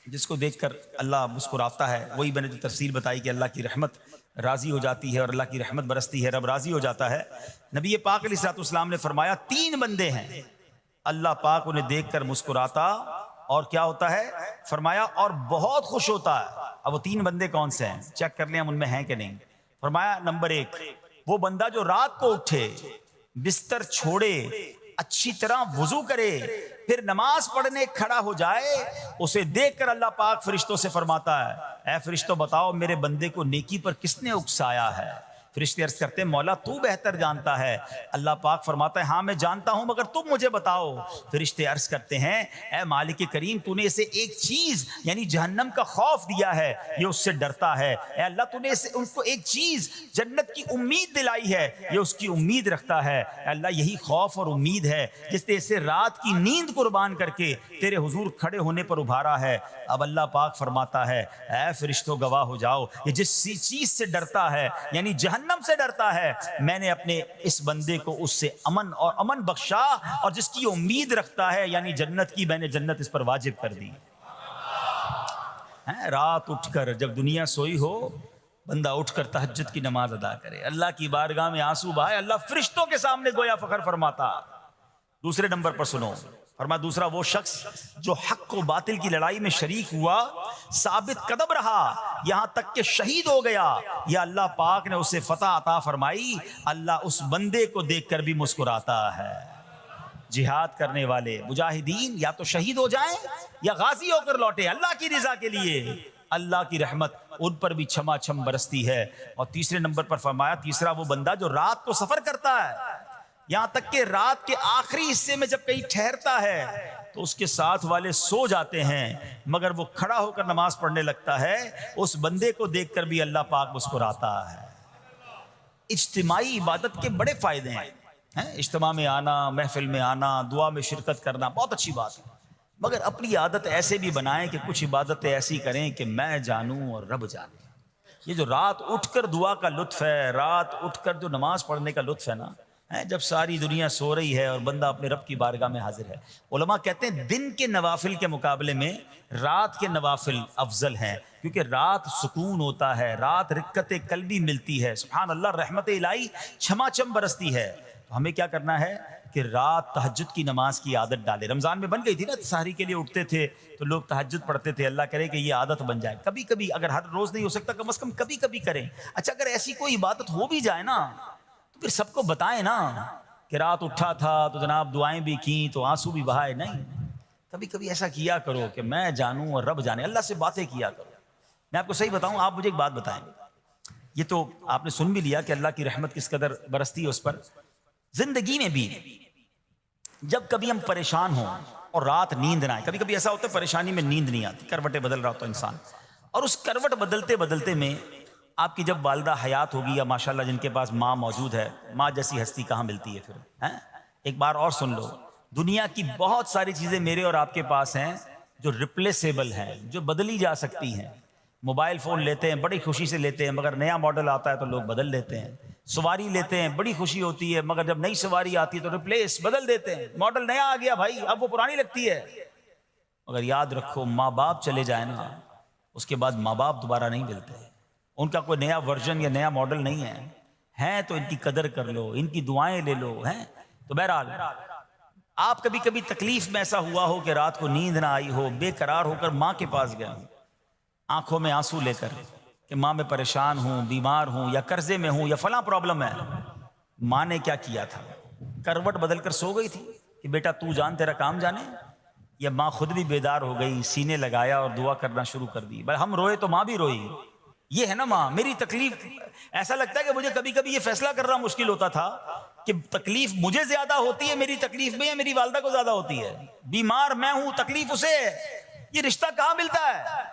جس کو دیکھ کر اللہ مسکراتا ہے، وہی میں نے جو تفسیر بتائی کہ اللہ کی رحمت راضی ہو جاتی ہے اور اللہ کی رحمت برستی ہے، رب راضی ہو جاتا ہے۔ نبی پاک علیہ الصلوۃ والسلام نے فرمایا 3 بندے ہیں اللہ پاک انہیں دیکھ کر مسکراتا اور کیا ہوتا ہے؟ فرمایا اور بہت خوش ہوتا ہے۔ اب وہ 3 بندے کون سے ہیں؟ چیک کر لیں ہم ان میں ہیں کہ نہیں۔ فرمایا نمبر 1 وہ بندہ جو رات کو اٹھے، بستر چھوڑے، اچھی طرح وضو کرے، پھر نماز پڑھنے کھڑا ہو جائے، اسے دیکھ کر اللہ پاک فرشتوں سے فرماتا ہے اے فرشتوں بتاؤ میرے بندے کو نیکی پر کس نے اکسایا ہے؟ فرشتے عرض کرتے ہیں مولا تو بہتر جانتا ہے۔ اللہ پاک فرماتا ہے ہاں میں جانتا ہوں مگر تم مجھے بتاؤ۔ فرشتے عرض کرتے ہیں اے مالک کریم تو نے اسے ایک چیز یعنی جہنم کا خوف دیا ہے، یہ اس سے ڈرتا ہے۔ اے اللہ تو نے ان کو ایک چیز جنت کی امید دلائی ہے، یہ اس کی امید رکھتا ہے۔ اے اللہ یہی خوف اور امید ہے جس نے اسے رات کی نیند قربان کر کے تیرے حضور کھڑے ہونے پر ابھارا ہے۔ اب اللہ پاک فرماتا ہے اے فرشتوں گواہ ہو جاؤ، یہ جس چیز سے ڈرتا ہے یعنی جہنم سے ڈرتا ہے، میں نے اپنے اس بندے کو اس سے امن بخشا، اور جس کی امید رکھتا ہے یعنی جنت کی، میں نے جنت اس پر واجب کر دی۔ رات اٹھ کر جب دنیا سوئی ہو بندہ اٹھ کر تہجد کی نماز ادا کرے، اللہ کی بارگاہ میں آنسو بہائے، اللہ فرشتوں کے سامنے گویا فخر فرماتا۔ دوسرے نمبر پر سنو، فرمایا دوسرا وہ شخص جو حق و باطل کی لڑائی میں شریک ہوا، ثابت قدم رہا، یہاں تک کہ شہید ہو گیا، یا اللہ پاک نے اسے فتح عطا فرمائی، اللہ اس بندے کو دیکھ کر بھی مسکراتا ہے۔ جہاد کرنے والے مجاہدین یا تو شہید ہو جائیں یا غازی ہو کر لوٹے اللہ کی رضا کے لیے، اللہ کی رحمت ان پر بھی چھما چھم برستی ہے۔ اور تیسرے نمبر پر فرمایا تیسرا وہ بندہ جو رات کو سفر کرتا ہے، یہاں تک کہ رات کے آخری حصے میں جب کہیں ٹھہرتا ہے تو اس کے ساتھ والے سو جاتے ہیں مگر وہ کھڑا ہو کر نماز پڑھنے لگتا ہے، اس بندے کو دیکھ کر بھی اللہ پاک مسکراتا ہے۔ اجتماعی عبادت کے بڑے فائدے ہیں، اجتماع میں آنا، محفل میں آنا، دعا میں شرکت کرنا بہت اچھی بات ہے، مگر اپنی عادت ایسے بھی بنائیں کہ کچھ عبادتیں ایسی کریں کہ میں جانوں اور رب جانے۔ یہ جو رات اٹھ کر دعا کا لطف ہے، رات اٹھ کر جو نماز پڑھنے کا لطف ہے نا، جب ساری دنیا سو رہی ہے اور بندہ اپنے رب کی بارگاہ میں حاضر ہے۔ علماء کہتے ہیں دن کے نوافل کے مقابلے میں رات کے نوافل افضل ہیں، کیونکہ رات سکون ہوتا ہے، رات رکت قلبی ملتی ہے، سبحان اللہ رحمت الہی چھما چھم برستی ہے۔ تو ہمیں کیا کرنا ہے کہ رات تہجد کی نماز کی عادت ڈالے۔ رمضان میں بن گئی تھی نا، سحری کے لیے اٹھتے تھے تو لوگ تہجد پڑھتے تھے، اللہ کرے کہ یہ عادت بن جائے، کبھی کبھی، اگر ہر روز نہیں ہو سکتا کم از کم کبھی کبھی کریں۔ اچھا اگر ایسی کوئی عبادت ہو بھی جائے نا تو پھر سب کو بتائیں نا کہ رات اٹھا تھا تو جناب دعائیں بھی کیں تو آنسو بھی بہائے، نہیں، کبھی کبھی ایسا کیا کرو کہ میں جانوں اور رب جانے، اللہ سے باتیں کیا کرو۔ میں آپ کو صحیح بتاؤں، آپ مجھے ایک بات بتائیں، یہ تو آپ نے سن بھی لیا کہ اللہ کی رحمت کس قدر برستی ہے اس پر، زندگی میں بھی جب کبھی ہم پریشان ہوں اور رات نیند نہ آئے، کبھی کبھی ایسا ہوتا ہے پریشانی میں نیند نہیں آتی، کروٹیں بدل رہا ہوتا ہے انسان، اور اس کروٹ بدلتے بدلتے میں آپ کی جب والدہ حیات ہوگی یا ماشاءاللہ جن کے پاس ماں موجود ہے، ماں جیسی ہستی کہاں ملتی ہے پھر، ہیں؟ ایک بار اور سن لو، دنیا کی بہت ساری چیزیں میرے اور آپ کے پاس ہیں جو ریپلیسیبل ہیں، جو بدلی جا سکتی ہیں۔ موبائل فون لیتے ہیں، بڑی خوشی سے لیتے ہیں، مگر نیا ماڈل آتا ہے تو لوگ بدل لیتے ہیں۔ سواری لیتے ہیں، بڑی خوشی ہوتی ہے، مگر جب نئی سواری آتی ہے تو ریپلیس بدل دیتے ہیں، ماڈل نیا آ گیا بھائی، اب وہ پرانی لگتی ہے۔ مگر یاد رکھو، ماں باپ چلے جائیں نا، اس کے بعد ماں باپ دوبارہ نہیں ملتے، ان کا کوئی نیا ورژن یا نیا ماڈل نہیں ہے، ہیں تو ان کی قدر کر لو، ان کی دعائیں لے لو، ہیں۔ تو بہرحال آپ کبھی کبھی تکلیف میں ایسا ہوا ہو کہ رات کو نیند نہ آئی ہو، بے قرار ہو کر ماں کے پاس گیا، آنکھوں میں آنسو لے کر کہ ماں میں پریشان ہوں، بیمار ہوں، یا قرضے میں ہوں، یا فلاں پرابلم ہے۔ ماں نے کیا کیا تھا؟ کروٹ بدل کر سو گئی تھی کہ بیٹا تو جان تیرا کام جانے، یا ماں خود بھی بیدار ہو گئی، سینے لگایا اور دعا کرنا شروع کر دی؟ بھائی ہم روئے تو ماں بھی روئی، یہ ہے نا ماں۔ میری تکلیف، ایسا لگتا ہے کہ مجھے کبھی کبھی یہ فیصلہ کرنا مشکل ہوتا تھا کہ تکلیف مجھے زیادہ ہوتی ہے میری تکلیف میں، یا میری والدہ کو زیادہ ہوتی ہے؟ بیمار میں ہوں، تکلیف اسے ہے، یہ رشتہ کہاں ملتا ہے؟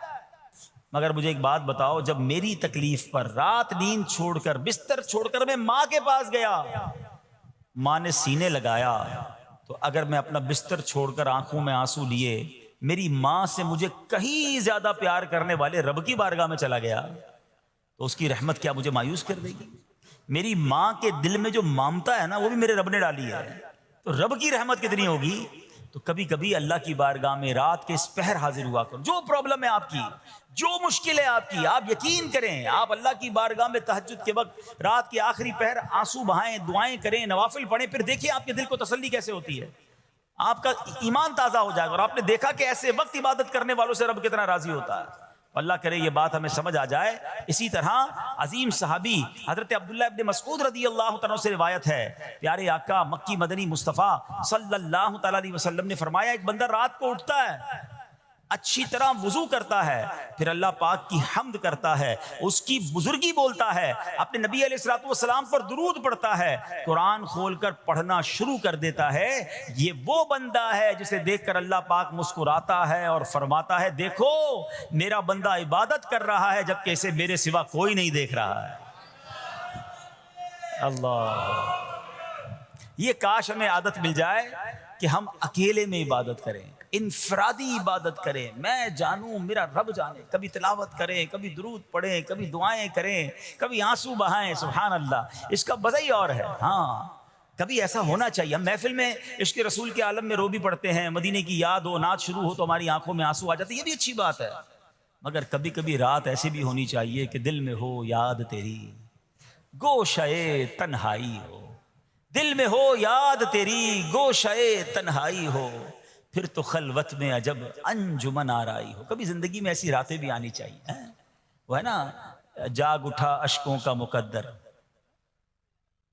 مگر مجھے ایک بات بتاؤ، جب میری تکلیف پر رات نیند چھوڑ کر، بستر چھوڑ کر میں ماں کے پاس گیا، ماں نے سینے لگایا، تو اگر میں اپنا بستر چھوڑ کر آنکھوں میں آنسو لیے میری ماں سے مجھے کہیں زیادہ پیار کرنے والے رب کی بارگاہ میں چلا گیا، تو اس کی رحمت کیا مجھے مایوس کر دے گی؟ میری ماں کے دل میں جو ممتا ہے نا، وہ بھی میرے رب نے ڈالی ہے، تو رب کی رحمت کتنی ہوگی؟ تو کبھی کبھی اللہ کی بارگاہ میں رات کے اس پہر حاضر ہوا کرو، جو پرابلم ہے آپ کی، جو مشکل ہے آپ کی، آپ یقین کریں، آپ اللہ کی بارگاہ میں تہجد کے وقت رات کے آخری پہر آنسو بہائیں، دعائیں کریں، نوافل پڑھیں، پھر دیکھیں آپ کے دل کو تسلی کیسے ہوتی ہے، آپ کا ایمان تازہ ہو جائے گا، اور آپ نے دیکھا کہ ایسے وقت عبادت کرنے والوں سے رب کتنا راضی ہوتا ہے۔ اللہ کرے یہ بات ہمیں سمجھ آ جائے۔ اسی طرح عظیم صحابی حضرت عبداللہ ابن مسعود رضی اللہ تعالیٰ سے روایت ہے، پیارے آقا مکی مدنی مصطفیٰ صلی اللہ تعالیٰ علیہ وسلم نے فرمایا، ایک بندہ رات کو اٹھتا ہے، اچھی طرح وضو کرتا ہے، پھر اللہ پاک کی حمد کرتا ہے، اس کی بزرگی بولتا ہے، اپنے نبی علیہ الصلوۃ والسلام پر درود پڑھتا ہے، قرآن کھول کر پڑھنا شروع کر دیتا ہے، یہ وہ بندہ ہے جسے دیکھ کر اللہ پاک مسکراتا ہے اور فرماتا ہے، دیکھو میرا بندہ عبادت کر رہا ہے جبکہ اسے میرے سوا کوئی نہیں دیکھ رہا ہے۔ اللہ، یہ کاش ہمیں عادت مل جائے کہ ہم اکیلے میں عبادت کریں، انفرادی عبادت کریں، میں جانوں میرا رب جانے، کبھی تلاوت کریں، کبھی درود پڑھیں، کبھی دعائیں کریں، کبھی آنسو بہائیں، سبحان اللہ، اس کا مزہ ہی اور ہے۔ ہاں کبھی ایسا ہونا چاہیے، ہم محفل میں عشق رسول کے عالم میں رو بھی پڑھتے ہیں، مدینے کی یاد ہو، نعت شروع ہو تو ہماری آنکھوں میں آنسو آ جاتے ہیں، یہ بھی اچھی بات ہے، مگر کبھی کبھی رات ایسی بھی ہونی چاہیے کہ دل میں ہو یاد تیری، گوشئے تنہائی ہو، دل میں ہو یاد تیری، گوشئے تنہائی ہو، پھر تو خلوت میں عجب انجمن آرائی ہو۔ کبھی زندگی میں ایسی راتیں بھی آنی چاہیے، وہ ہے نا، جاگ اٹھا اشکوں کا مقدر،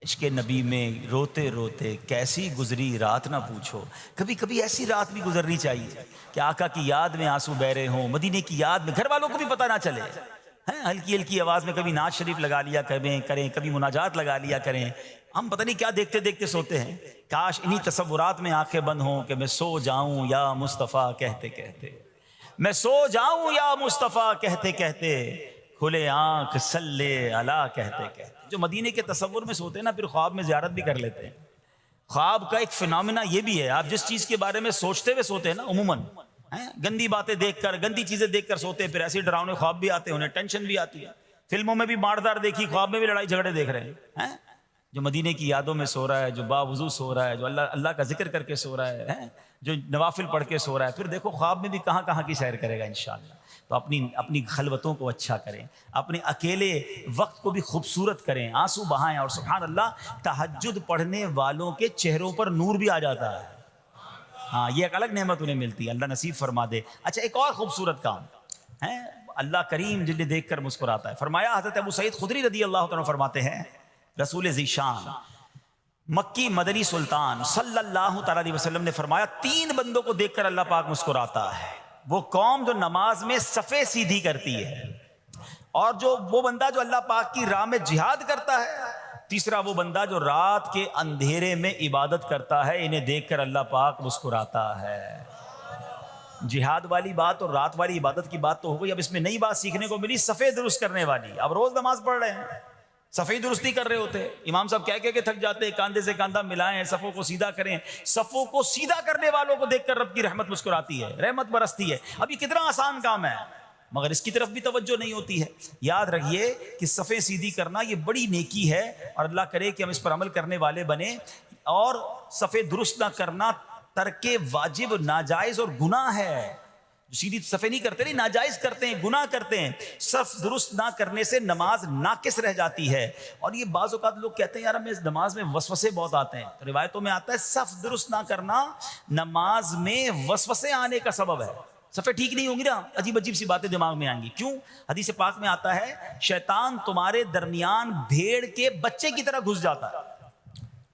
عشق نبی میں روتے روتے کیسی گزری رات نہ پوچھو۔ کبھی کبھی ایسی رات بھی گزرنی چاہیے کہ آقا کی یاد میں آنسو بہ رہے ہوں، مدینے کی یاد میں، گھر والوں کو بھی پتہ نہ چلے، ہلکی ہلکی آواز میں کبھی نعت شریف لگا لیا کریں، کبھی مناجات لگا لیا کریں، ہم پتہ نہیں کیا دیکھتے دیکھتے سوتے ہیں۔ کاش انہی تصورات میں آنکھیں بند ہوں کہ میں سو جاؤں یا مصطفیٰ کہتے کہتے، میں سو جاؤں یا مصطفیٰ کہتے کہتے، کھلے آنکھ صلی علی کہتے کہتے۔ جو مدینے کے تصور میں سوتے ہیں نا، پھر خواب میں زیارت بھی کر لیتے ہیں۔ خواب کا ایک فنامنا یہ بھی ہے، آپ جس چیز کے بارے میں سوچتے ہوئے سوتے ہیں نا، عموماً گندی باتیں دیکھ کر، گندی چیزیں دیکھ کر سوتے ہیں، پھر ایسے ڈراؤنے خواب بھی آتے ہیں، انہیں ٹینشن بھی آتی ہے، فلموں میں بھی ماردار دیکھی، خواب میں بھی لڑائی جھگڑے دیکھ رہے ہیں۔ جو مدینے کی یادوں میں سو رہا ہے، جو باوضو سو رہا ہے، جو اللہ کا ذکر کر کے سو رہا ہے، جو نوافل پڑھ کے سو رہا ہے، پھر دیکھو خواب میں بھی کہاں کہاں کی سیر کرے گا انشاءاللہ۔ تو اپنی خلوتوں کو اچھا کریں، اپنے اکیلے وقت کو بھی خوبصورت کریں، آنسو بہائیں، اور سبحان اللہ تہجد پڑھنے والوں کے چہروں پر نور بھی آ جاتا ہے۔ ہاں یہ ایک الگ نعمت انہیں ملتی ہے، اللہ نصیب فرما دے۔ اچھا ایک اور خوبصورت کام ہے، اللہ کریم جنہیں دیکھ کر مسکراتا ہے۔ فرمایا حضرت ابو سعید خدری رضی اللہ عنہ فرماتے ہیں، رسول ذیشان مکی مدنی سلطان صلی اللہ تعالی علیہ وسلم نے فرمایا، 3 بندوں کو دیکھ کر اللہ پاک مسکراتا ہے۔ وہ قوم جو نماز میں صفیں سیدھی کرتی ہے، اور وہ بندہ جو اللہ پاک کی راہ میں جہاد کرتا ہے، تیسرا وہ بندہ جو رات کے اندھیرے میں عبادت کرتا ہے، انہیں دیکھ کر اللہ پاک مسکراتا ہے۔ جہاد والی بات اور رات والی عبادت کی بات تو ہو گئی، اب اس میں نئی بات سیکھنے کو ملی صفے درست کرنے والی. اب روز نماز پڑھ رہے ہیں، صفے درست نہیں کر رہے ہوتے، امام صاحب کہہ کے تھک جاتے ہیں، کاندھے سے کاندھا ملائیں، صفوں کو سیدھا کریں. صفوں کو سیدھا کرنے والوں کو دیکھ کر رب کی رحمت مسکراتی ہے، رحمت برستی ہے. اب یہ کتنا آسان کام ہے، مگر اس کی طرف بھی توجہ نہیں ہوتی ہے. یاد رکھیے کہ صفیں سیدھی کرنا یہ بڑی نیکی ہے، اور اللہ کرے کہ ہم اس پر عمل کرنے والے بنیں. اور صفیں درست نہ کرنا ترک واجب، ناجائز اور گناہ ہے. جو سیدھی صفیں نہیں کرتے، نہیں ناجائز کرتے ہیں، گناہ کرتے ہیں. صف درست نہ کرنے سے نماز ناقص رہ جاتی ہے. اور یہ بعض اوقات لوگ کہتے ہیں یار ہمیں اس نماز میں وسوسے بہت آتے ہیں. تو روایتوں میں آتا ہے صف درست نہ کرنا نماز میں وسوسے آنے کا سبب ہے. صفیں ٹھیک نہیں ہوں گی نا، عجیب عجیب سی باتیں دماغ میں آئیں گی. کیوں؟ حدیث پاک میں آتا ہے شیطان تمہارے درمیان بھیڑ کے بچے کی طرح گھس جاتا ہے.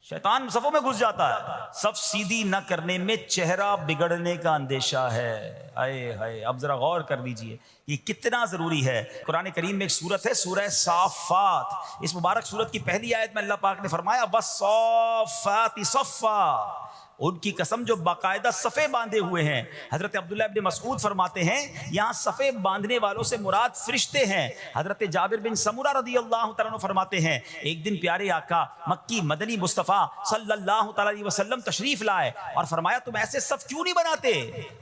شیطان صفوں میں گھس جاتا ہے. صف سیدھی نہ کرنے میں چہرہ بگڑنے کا اندیشہ ہے. ہائے ہائے، اب ذرا غور کر لیجئے یہ کتنا ضروری ہے. قرآن کریم میں ایک سورت ہے سورہ صافات. اس مبارک سورت کی پہلی آیت میں اللہ پاک نے فرمایا وَالصَّافَّاتِ صَفًّا. ان کی قسم جو باقاعدہ صفے باندھے ہوئے ہیں. حضرت عبداللہ ابن مسعود فرماتے ہیں یہاں صفے باندھنے والوں سے مراد فرشتے ہیں. حضرت جابر بن سمورہ رضی اللہ تعالیٰ عنہ فرماتے ہیں ایک دن پیارے آقا مکی مدنی مصطفیٰ صلی اللہ تعالیٰ علیہ وسلم تشریف لائے اور فرمایا تم ایسے صف کیوں نہیں بناتے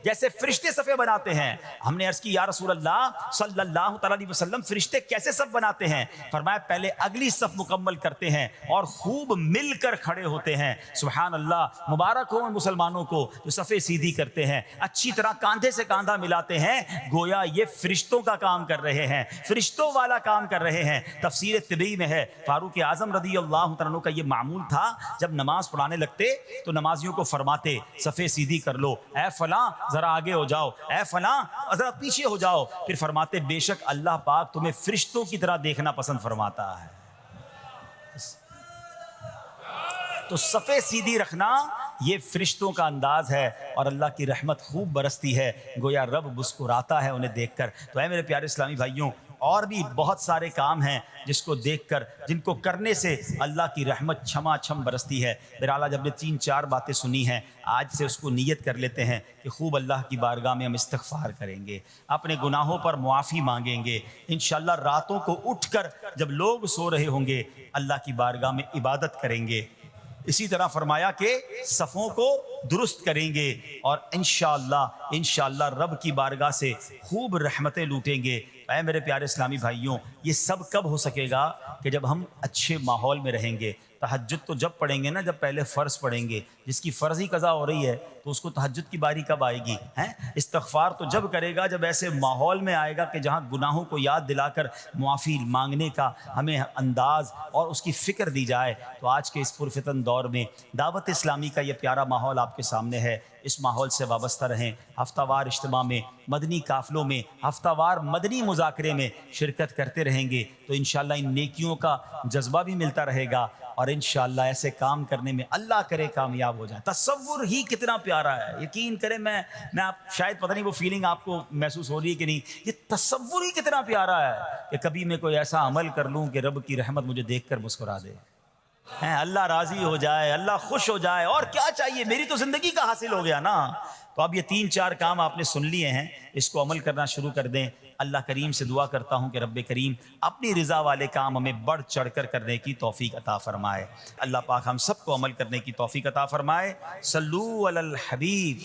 جیسے فرشتے صفے بناتے ہیں. ہم نے عرض کی یا رسول اللہ صلی اللہ تعالیٰ علیہ وسلم فرشتے کیسے صف بناتے ہیں؟ فرمایا پہلے اگلی صف مکمل کرتے ہیں اور خوب مل کر کھڑے ہوتے ہیں. سبحان اللہ، مبارک ہو مسلمانوں کو جو صفیں سیدھی کرتے ہیں، اچھی طرح کاندھے سے کاندھا ملاتے ہیں. گویا یہ فرشتوں کا کام کر رہے ہیں، فرشتوں والا کام کر رہے ہیں. تفسیر طبی میں ہے فاروق اعظم رضی اللہ عنہ کا یہ معمول تھا جب نماز پڑھانے لگتے تو نمازیوں کو فرماتے صفیں سیدھی کر لو، اے فلاں ذرا آگے ہو جاؤ، اے فلاں ذرا پیچھے ہو جاؤ. پھر فرماتے بے شک اللہ پاک تمہیں فرشتوں کی طرح دیکھنا پسند فرماتا ہے. تو صفیں سیدھی رکھنا یہ فرشتوں کا انداز ہے اور اللہ کی رحمت خوب برستی ہے. گویا رب مسکراتا ہے انہیں دیکھ کر. تو اے میرے پیارے اسلامی بھائیوں، اور بھی بہت سارے کام ہیں جس کو دیکھ کر، جن کو کرنے سے اللہ کی رحمت چھما چھم برستی ہے. بہرحال جب نے 3-4 باتیں سنی ہیں آج سے اس کو نیت کر لیتے ہیں کہ خوب اللہ کی بارگاہ میں ہم استغفار کریں گے، اپنے گناہوں پر معافی مانگیں گے. انشاءاللہ راتوں کو اٹھ کر جب لوگ سو رہے ہوں گے اللہ کی بارگاہ میں عبادت کریں گے. اسی طرح فرمایا کہ صفوں کو درست کریں گے اور انشاءاللہ رب کی بارگاہ سے خوب رحمتیں لوٹیں گے. اے میرے پیارے اسلامی بھائیوں، یہ سب کب ہو سکے گا؟ کہ جب ہم اچھے ماحول میں رہیں گے. تہجد تو جب پڑھیں گے نا جب پہلے فرض پڑھیں گے. جس کی فرض ہی قضا ہو رہی ہے تو اس کو تہجد کی باری کب آئے گی؟ استغفار تو جب کرے گا جب ایسے ماحول میں آئے گا کہ جہاں گناہوں کو یاد دلا کر معافی مانگنے کا ہمیں انداز اور اس کی فکر دی جائے. تو آج کے اس پرفتن دور میں دعوت اسلامی کا یہ پیارا ماحول آپ کے سامنے ہے. اس ماحول سے وابستہ رہیں. ہفتہ وار اجتماع میں، مدنی قافلوں میں، ہفتہ وار مدنی مذاکرے میں شرکت کرتے رہیں گے تو انشاءاللہ ان نیکیوں کا جذبہ بھی ملتا رہے گا اور انشاءاللہ ایسے کام کرنے میں اللہ کرے کامیاب ہو جائیں. تصور ہی کتنا پیارا ہے. یقین کریں میں آپ شاید پتہ نہیں وہ فیلنگ آپ کو محسوس ہو رہی ہے کہ نہیں، یہ تصور ہی کتنا پیارا ہے کہ کبھی میں کوئی ایسا عمل کر لوں کہ رب کی رحمت مجھے دیکھ کر مسکرا دے، اللہ راضی ہو جائے، اللہ خوش ہو جائے. اور کیا چاہیے؟ میری تو زندگی کا حاصل ہو گیا نا. تو اب یہ 3-4 کام آپ نے سن لیے ہیں، اس کو عمل کرنا شروع کر دیں. اللہ کریم سے دعا کرتا ہوں کہ رب کریم اپنی رضا والے کام ہمیں بڑھ چڑھ کر کرنے کی توفیق عطا فرمائے. اللہ پاک ہم سب کو عمل کرنے کی توفیق عطا فرمائے. صلو علی الحبیب.